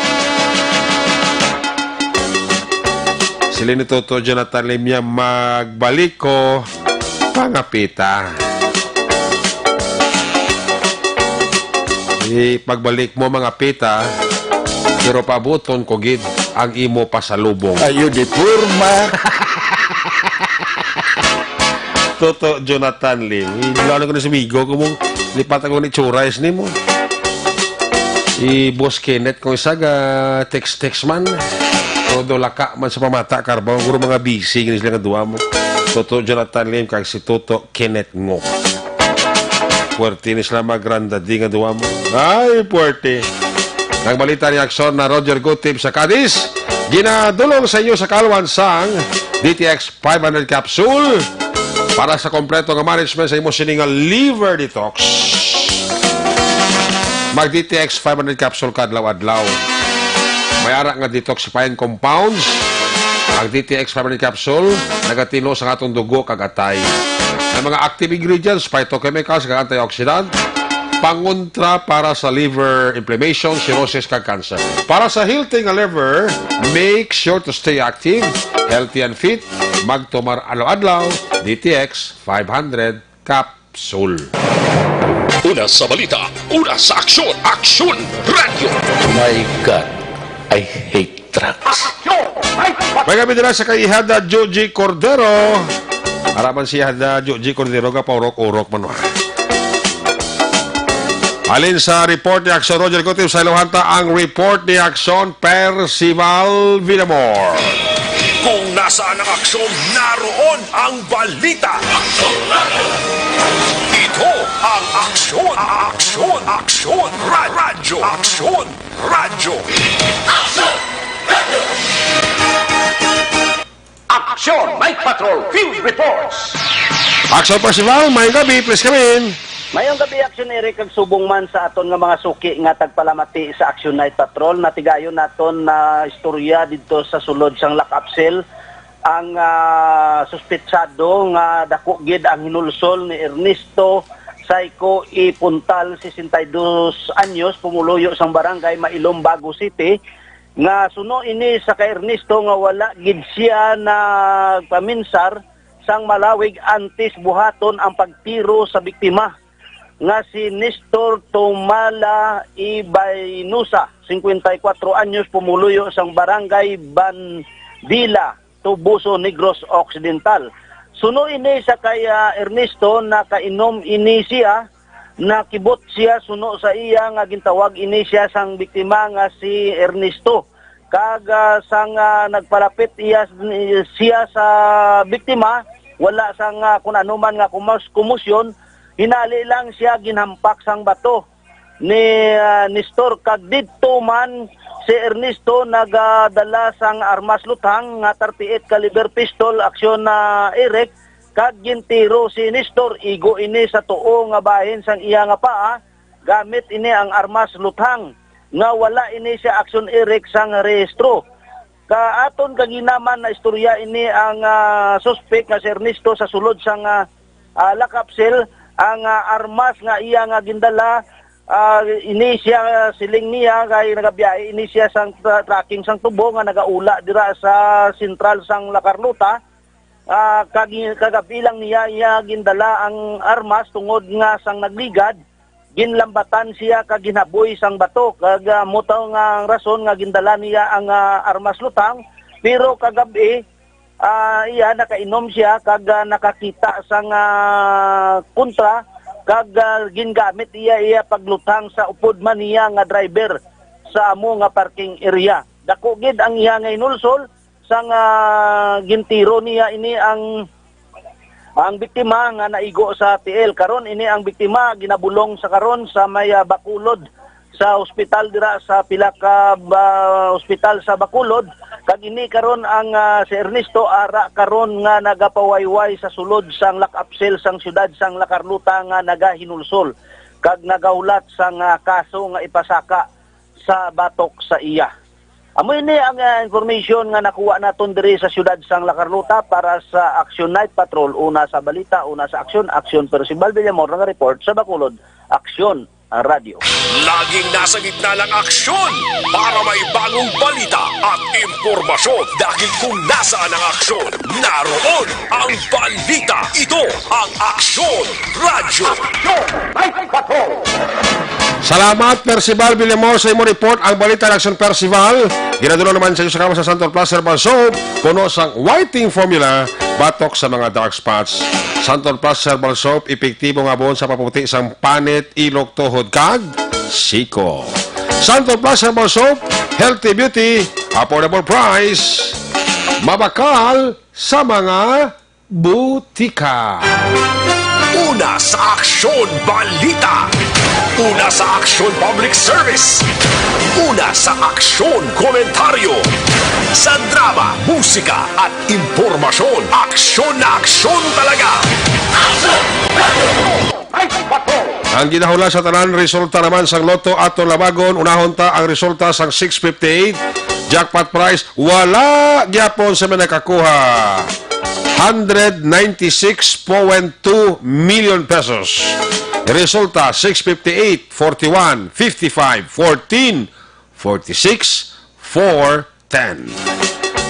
Sila ni Toto Jonathan Limya magbalik ko pangapita. Pagbalik mo mga pita, pero pabuton ko gid ang imo pasalubong. Ayo di purma. Toto Jonathan Lim. Lalo ko na si Migo ko mong lipat ako ni Churais ni mo. Boss Kenneth kung isa ga text man. Todo laka man sa pamata karbaw. Guro mga busy gini sila nga duwa mo. Toto Jonathan Lim kag si Toto Kenneth Ngo. Puerte ni sila magrandadi nga duwa mo. Ay, puerte. Ang balita ni Aksyon na Roger Gotib sa Cadiz, ginadulong sa inyo sa Kalwansang DTX 500 capsule para sa kompleto nga management sa imo sininga liver detox. Mag DTX 500 capsule kadlaw-adlaw. May ara nga detoxifying compounds. Ang DTX 500 capsule nagatino sa atong dugo kag atay. Ang mga active ingredients, phytochemicals kag antioxidant, pangontra para sa liver inflammation, cirrhosis kag cancer. Para sa healthy nga liver, make sure to stay active, healthy and fit. Magtumar adlaw-adlaw DTX 500 capsule. Una sa balita, una sa aksyon, Aksyon Radyo. My God, I hate trucks. May gabi nila sa kay Ihada Joji Cordero. Harapan si Ihada Joji Cordero ka paurok-urok man. Alin sa report ni Aksyon Roger Gotib sa Ilohanta ang report ni Aksyon Percival Villamor. Kung nasaan ang aksyon, naroon ang balita. Ito ang Aksyon, Aksyon, Aksyon Radyo. Aksyon Radyo. Aksyon Radyo. Aksyon Night Patrol Field Reports. Aksyon Percival, may gabi, please come in. Mayong gabi Action Eric kag subong man sa aton nga mga suki nga tagpalamati sa Action Night Patrol. Natigayon naton na istorya dito sa sulod sang Lakapsel. Ang suspetsado nga dako gid ang hinulsol ni Ernesto Saiko Ipuntal, 62 anyos, pumuluyo sang barangay Mailom, Bago City. Nga suno ini sa kay Ernesto nga wala gid siya na paminsar sang malawig antes buhaton ang pagtiro sa biktima nga si Nestor Tomala Ibaynusa, 54 anyos, pumuluyo sang barangay Bandila, Tubuso, Negros Occidental. Suno ini sa kay Ernesto na kainom ini siya, nakibot siya suno sa iya nga gintawag ini siya sang biktima nga si Ernesto. Kaga sang nagpalapit siya sa biktima, wala sang kung ano man nga kumusyon, hinali lang siya ginhampak sang bato ni Nestor. Kag didto man si Ernesto nagadala sang armas luthang nga 38 caliber pistol aksyon na Eric. Kag gintiro si Nestor, igo ini sa tuo nga bahin sang iya nga paa, gamit ini ang armas luthang nga wala ini siya aksyon Eric sang rehistro. Kaaton kaginaman na istorya ini ang suspect nga si Ernesto sa sulod sang Lakapsel. Ang armas nga iya nga gindala, ini siya siling niya kay nagabiyahe ini siya sang tracking sang tubo nga nagaula dira sa sentral sang La Carlota. Kagabilang niya iya gindala ang armas tungod nga sang nagligad, ginlambatan siya kag ginaboy sang bato. Kag mutaw nga rason nga gindala niya ang armas lutang, pero kagabi iya nakainom siya kag nakakita sang kontra kag gingamit iya paglutang sa upod man niya nga driver sa amo nga parking area. Dako gid ang iya nga inulsol sang gintiro niya ini ang biktima nga naigo sa TL. Karon ini ang biktima ginabulong sa karon sa may Bacolod sa ospital dira sa pila ka ospital sa Bacolod. Kag ini karon ang si Ernesto ara karon nga nagapawayway sa sulod sang Lakapsel sang syudad sang La Carlota nga nagahinulsol kag nagaulat sang kaso nga ipasaka sa batok sa iya. Amo ini ang information nga nakuha naton diri sa syudad sang La Carlota para sa Action Night Patrol. Una sa balita, una sa aksyon Percival Villamor nga report sa Bacolod, Aksyon Radio. Laging nasa gitna ng aksyon para may bagong balita at impormasyon. Dahil kung nasaan ang aksyon, naroon ang balita. Ito ang Aksyon Radio. Salamat, Percival Villamor, sa imong report. Ang balita ng Aksyon Percival, ginadulo naman sa iyo sa kama sa Santon Plus Herbal Soap, puno sang whitening formula, batok sa mga dark spots. Santon Plus Herbal Soap, epektibo nga buon sa paputi sang panit, ilok, tuhod, kag siko. Santon Plus Herbal Soap, healthy beauty, affordable price, mabakal sa mga butika. Una sa Aksyon Balita. Una sa Aksyon Public Service. Una sa Aksyon Komentaryo. Sa drama, musika at impormasyon. Aksyon na aksyon talaga. Ang ginahula sa tanan, resulta naman sang loto ato labagon. Unahon ta ang resulta sang 658. Jackpot prize, wala gyapon sa mga nakakuha. 196.2 million pesos. Resulta 658, 41, 55, 14, 46, 4, 10.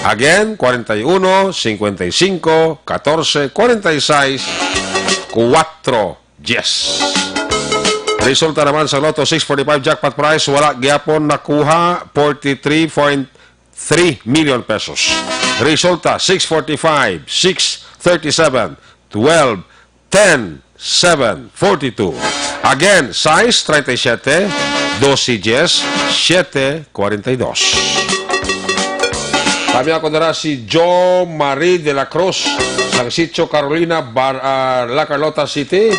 Again, 41, 55, 14, 46, 4, 10. Resulta naman sa Lotto 645 jackpot prize, wala gyapon nakuha 43.3 million pesos. Resulta 645, 637, 12, 10, 7, 42. Again, size 37, 12 10, 7, 42. Kami ako nara si Jo Marie de la Cruz sang Sitio Carolina, La Carlota City.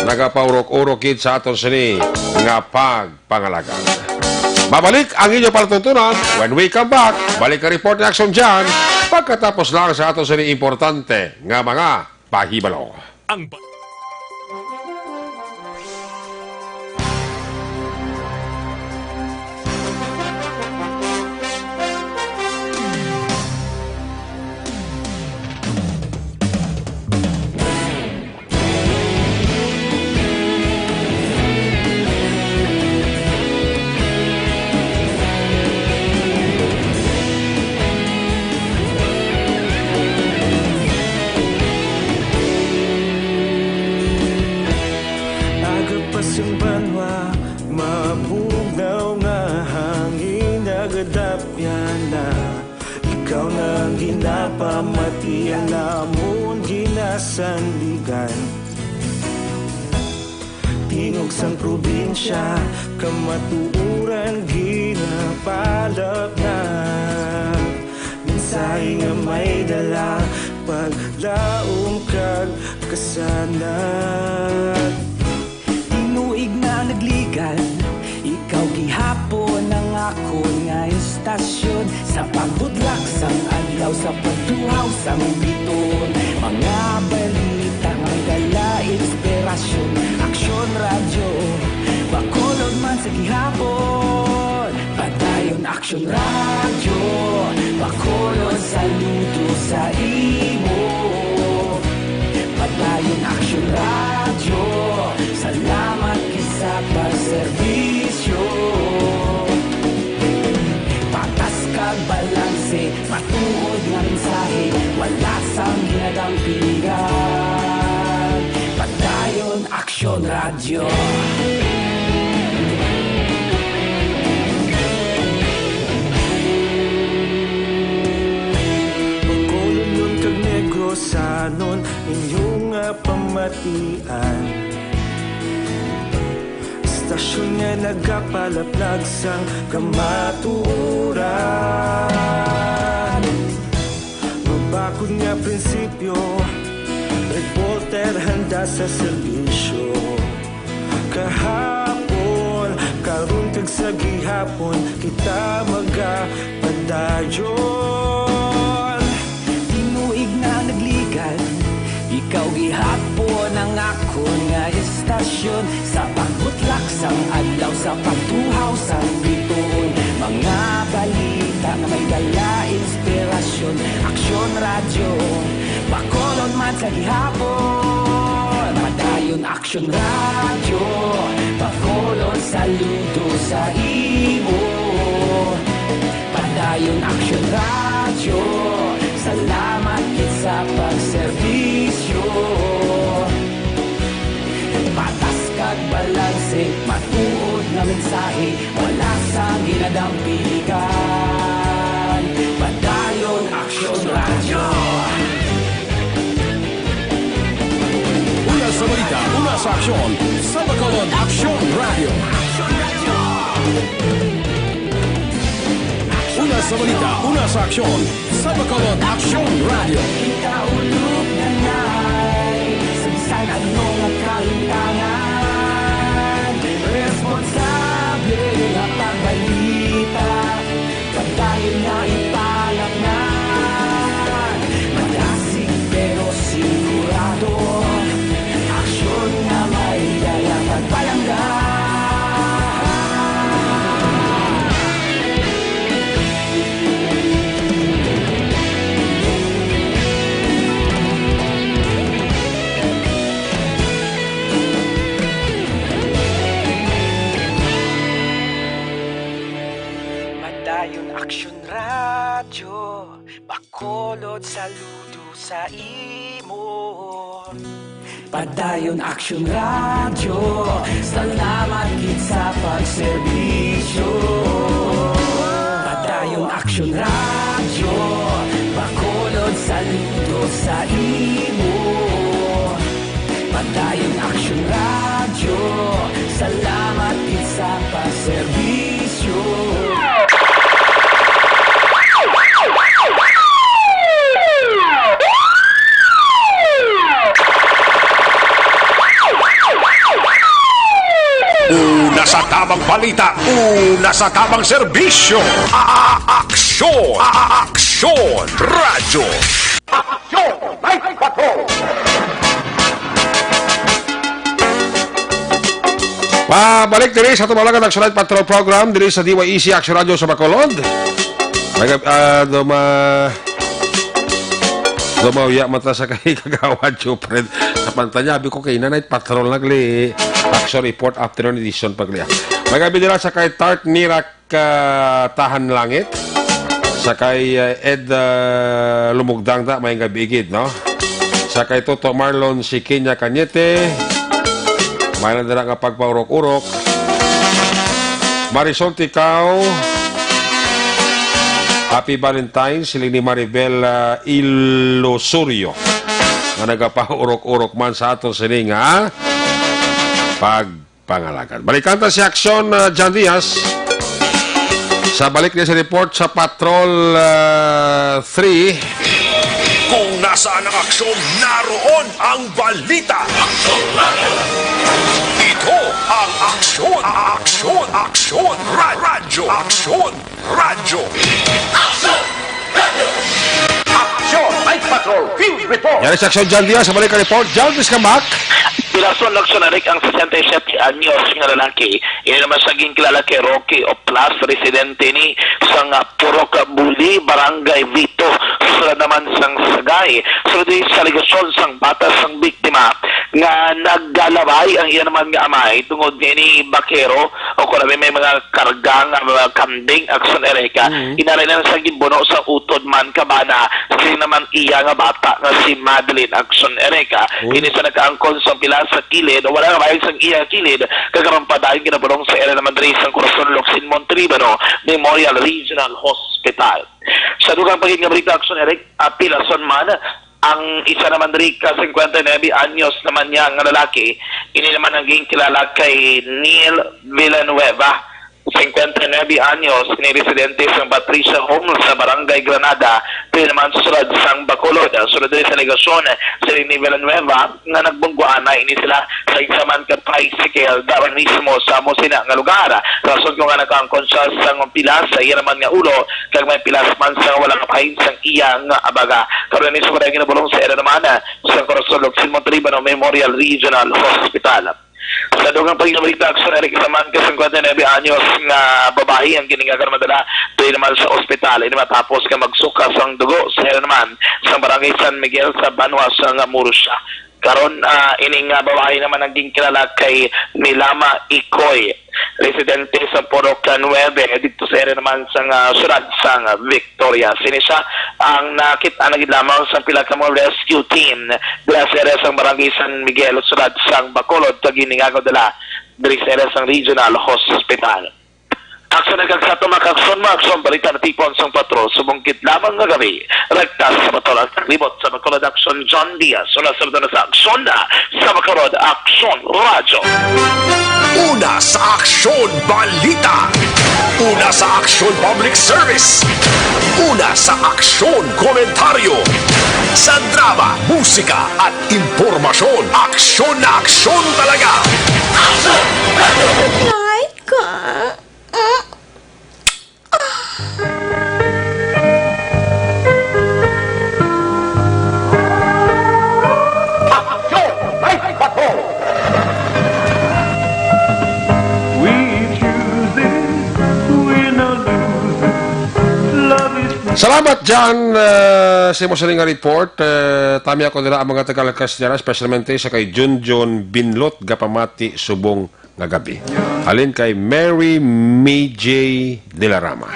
Nagapaurok-urok kid sa aton sini nga pagpangalagan. Babalik ang inyo palatuntunan when we come back. Balik ang report ni Action dyan pagkatapos lang sa aton sini importante nga mga pahibalo. Ang kadapya na ikaw na ang ginapamatian namon ginasandigan tingog sang probinsya kamatuuran ginapalap na mensahe nga may dala paglaom kag kasanat tinuig na nagligan ikaw gihapon ang ako nga istasyon sa pagbudlak sang adlaw sa pagtuhaw sang biton mga balita nga dala inspirasyon aksyon radyo bakulod man sa gihapon padayon aksyon radyo bakulod saludo sa imo padayon aksyon radyo salamat kisa pagserbisyo patas kag balanse matuod nga mensahe wala sang ginadampingan padayon aksyon radyo Pagkulunod kag negosanon inyong pamatian Stasyon nga nagapalaplag sang kamaturan Mabakod nga prinsipyo Reporter handa sa serbisyo Kahapon, karon kag sa gihapon Kita magapadayon tinuig na nagligan ikaw gihapon ang ako nga istasyon sa pagbutlak sang adlaw sa pagtuhaw sang biton mga balita nga may dala inspirasyon aksyon radyo bakolon man sa gihapon padayon aksyon radyo bakolon saludo sa imo padayon aksyon radyo salamat kit sa pagserbisyo patas kag balanse matuod nga mensahe wala sa ginadampingan padayon aksyon radyo Una sa balita, una sa aksyon, sa Bacolod Aksyon Radio. Una sa balita, una sa aksyon, sa Bacolod Aksyon Radio. Kaulog na na'y Sansan at mga kahintangan Responsable na pagbalita Pagdayon na ipalak na Malasig pero sigurado Aksyon na may dala pagpalanggan Padayon aksyon radyo bakolod saludo sa imo padayon aksyon radyo salamat kit sa pagserbisyo padayon aksyon radyo bakolod saludo sa imo padayon aksyon radyo salamat kit sa pagserbisyo Una sa tamang balita, una sa tamang serbisyo. Aksyon! Aksyon! Radyo! Aksyon! Night Patrol! Pabalik diri sa tumalagan Action Night Patrol Program diri sa DYEC Action Radio sa Bacolod. Dumawya mata sa kay kagawad Jupred sa pantanya abi ko kay Night Patrol nagli Action Report Afternoon Edition pagliya. Magabi dira sa kay Tart Nirak Tahan Langit sa kay Ed Lumugdang da may gabigid no. Sa kay Toto Marlon si Kenya Cañete may nandara nga pagpaurok-urok Marisol Ticao Happy Valentine's, sila ni Maribel Ilosurio. Na nagapahurok-urok man sa ato sining pagpangalagan. Balikan ta si Aksyon John Diaz. Sa balik niya sa report sa Patrol 3. Kung nasaan ang aksyon, naroon ang balita. Ito ang aksyon, aksyon, aksyon, radyo, aksyon, radyo. Aksyon, Night Patrol, Field Report. Yan si Aksyon John Diaz sa balik ang report. John, please come back. Pilason Lagsonarik ang 67 anyos nga lalaki. Ini naman saging kilala kay Rocky Oplas, residente ni sang Purok Buli, Barangay Vito. Sula naman sang Sagay. Sula di sa ligasyon sang batas sang biktima nga naggalabay ang iyan naman nga amay tungod ni Bakero o kung may mga karga nga mga kambing akson ereka. Inaray na sa gimbuno sa utod man kabana. Sila naman iya nga bata nga si Madeline akson ereka. Ini sa nagkaangkon sa pila sa kilid o wala nga bayag sang iya kilid kagaroon pa dahil ginabulong sa area naman rin sang Corazon Locsin Monterribano Memorial Regional Hospital. Sa dugang pagiging balita aksyon Eric Pilason man ang isa naman rin ka 59 anyos naman niya ang lalaki ini naman naging kilala kay Neil Villanueva 59 anyos, ni residente sa Patricia Home sa Barangay Granada, pero naman susunod sang Bacolod. Sunod rin sa legasyon sa ni Villanueva nga nagbungguan na ini sila sa isaman ka tricycle dawan mismo sa Mosina nga lugar. Rason ko nga nagkaangkon siya sang pilas sa iya naman nga ulo kag may pilas man sa wala kapahin sang iya nga abaga. Karon ni sa ginabulong sa area naman sa Corazon Locsin Monterribano Memorial Regional Hospital. Sa dugang pagkabalita aksyon Eric Saman ka 59 anyos nga babae ang giningagan madala doon naman sa ospital ini matapos ka magsuka sang dugo sa naman sa barangay San Miguel sa Banwa sa Murcia. Karon ini nga babae naman naging kilala kay Milama Ikoy, residente sa Purok 9 dito sa area naman sa syudad sang Victoria. Sinisya ang nakita na lamang sa pila ka mga rescue team dala sa area sang barangay San Miguel syudad sang Bacolod sa giningago dala diri sa area sang Regional Hospital. Aksyon nagkagsato makakson makakson balita na tipon sang patrol subungkit lamang nga gabi rektas sa patrol at naglibot sa Bacolod Aksyon John Diaz sunod na sa aksyon na sa Bacolod Aksyon Radyo. Una sa aksyon balita, una sa aksyon public service, una sa aksyon komentaryo, sa drama, musika at impormasyon. Aksyon na aksyon talaga. Aksyon! Like ka. Salamat dyan sa mo nga report. Tami ako nila ang mga Tagalakas dyan, especialmente sa kay Junjun Binlot, Gapamati, Subong nga gabi. Alin kay Mary May-J. De La Rama.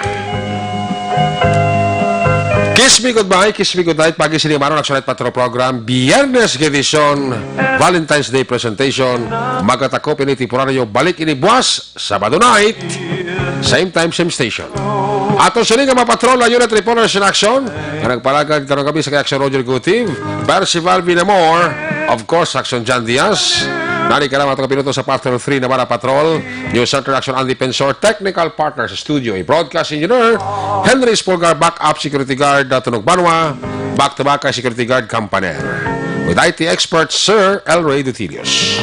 Kiss me goodbye, kiss me goodnight. Pagi sinimaro ng Aksyon Patro Program. Biyernes edisyon, Valentine's Day presentation. Magatakop ini temporaryo. Balik ini buwas, Sabado night. Same time, same station. Ato sini nga mapatrol ang unit reporters in action. Ang nagpalagag karong gabi sa kay Aksyon Roger Gutiv. Percival Villamor. Of course, Aksyon John Diaz. Nari ka naman itong pinuto sa Patrol 3 na Mara Patrol. News Center Action Andy Pensor. Technical partner sa studio. Broadcast engineer. Henry Spolgar. Backup security guard. Tunog Banwa. Back-to-back kay security guard Campaner. With IT expert Sir L. Ray Dutilius.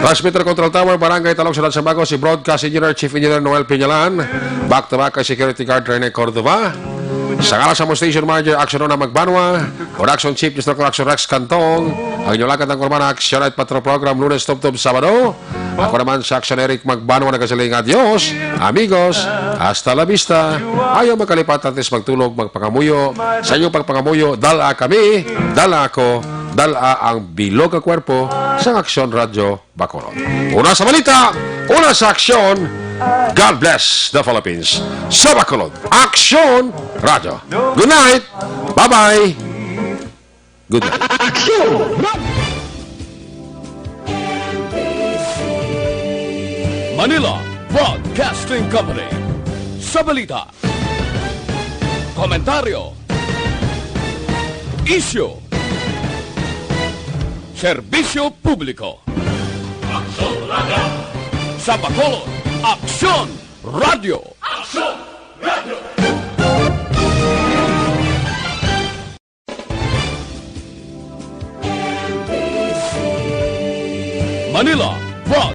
Transmitter Control Tower, Barangay Talong, Sunod Sambago, si Broadcast Engineer, Chief Engineer Noel Piñalan, back-to-back kay Security Guard Rene Cordova, sa ngalan sa Station Manager, Action Rona Magbanwa, Production Chief, Instructor Action Rex Cantong, ang inyong lakad ng kurmana, Action Night Patrol Program, Lunes, Tub-Tub, Sabado, ako naman sa Action Eric Magbanwa, nagkasaling adios, amigos, hasta la vista, ayaw magkalipat natin magtulog, magpangamuyo, sa inyong pagpangamuyo, dala kami, dala ako, dala ang bilog ang kwerpo sa Aksyon Radyo Bacolod. Una sa balita, una sa aksyon, God bless the Philippines. Sa Bacolod, Aksyon Radyo. Good night. Bye-bye. Good night. Manila, Broadcasting Company. Sa balita, komentaryo, isyu, serbisyo publiko. Sa Bacolod, Aksyon Radio. Manila,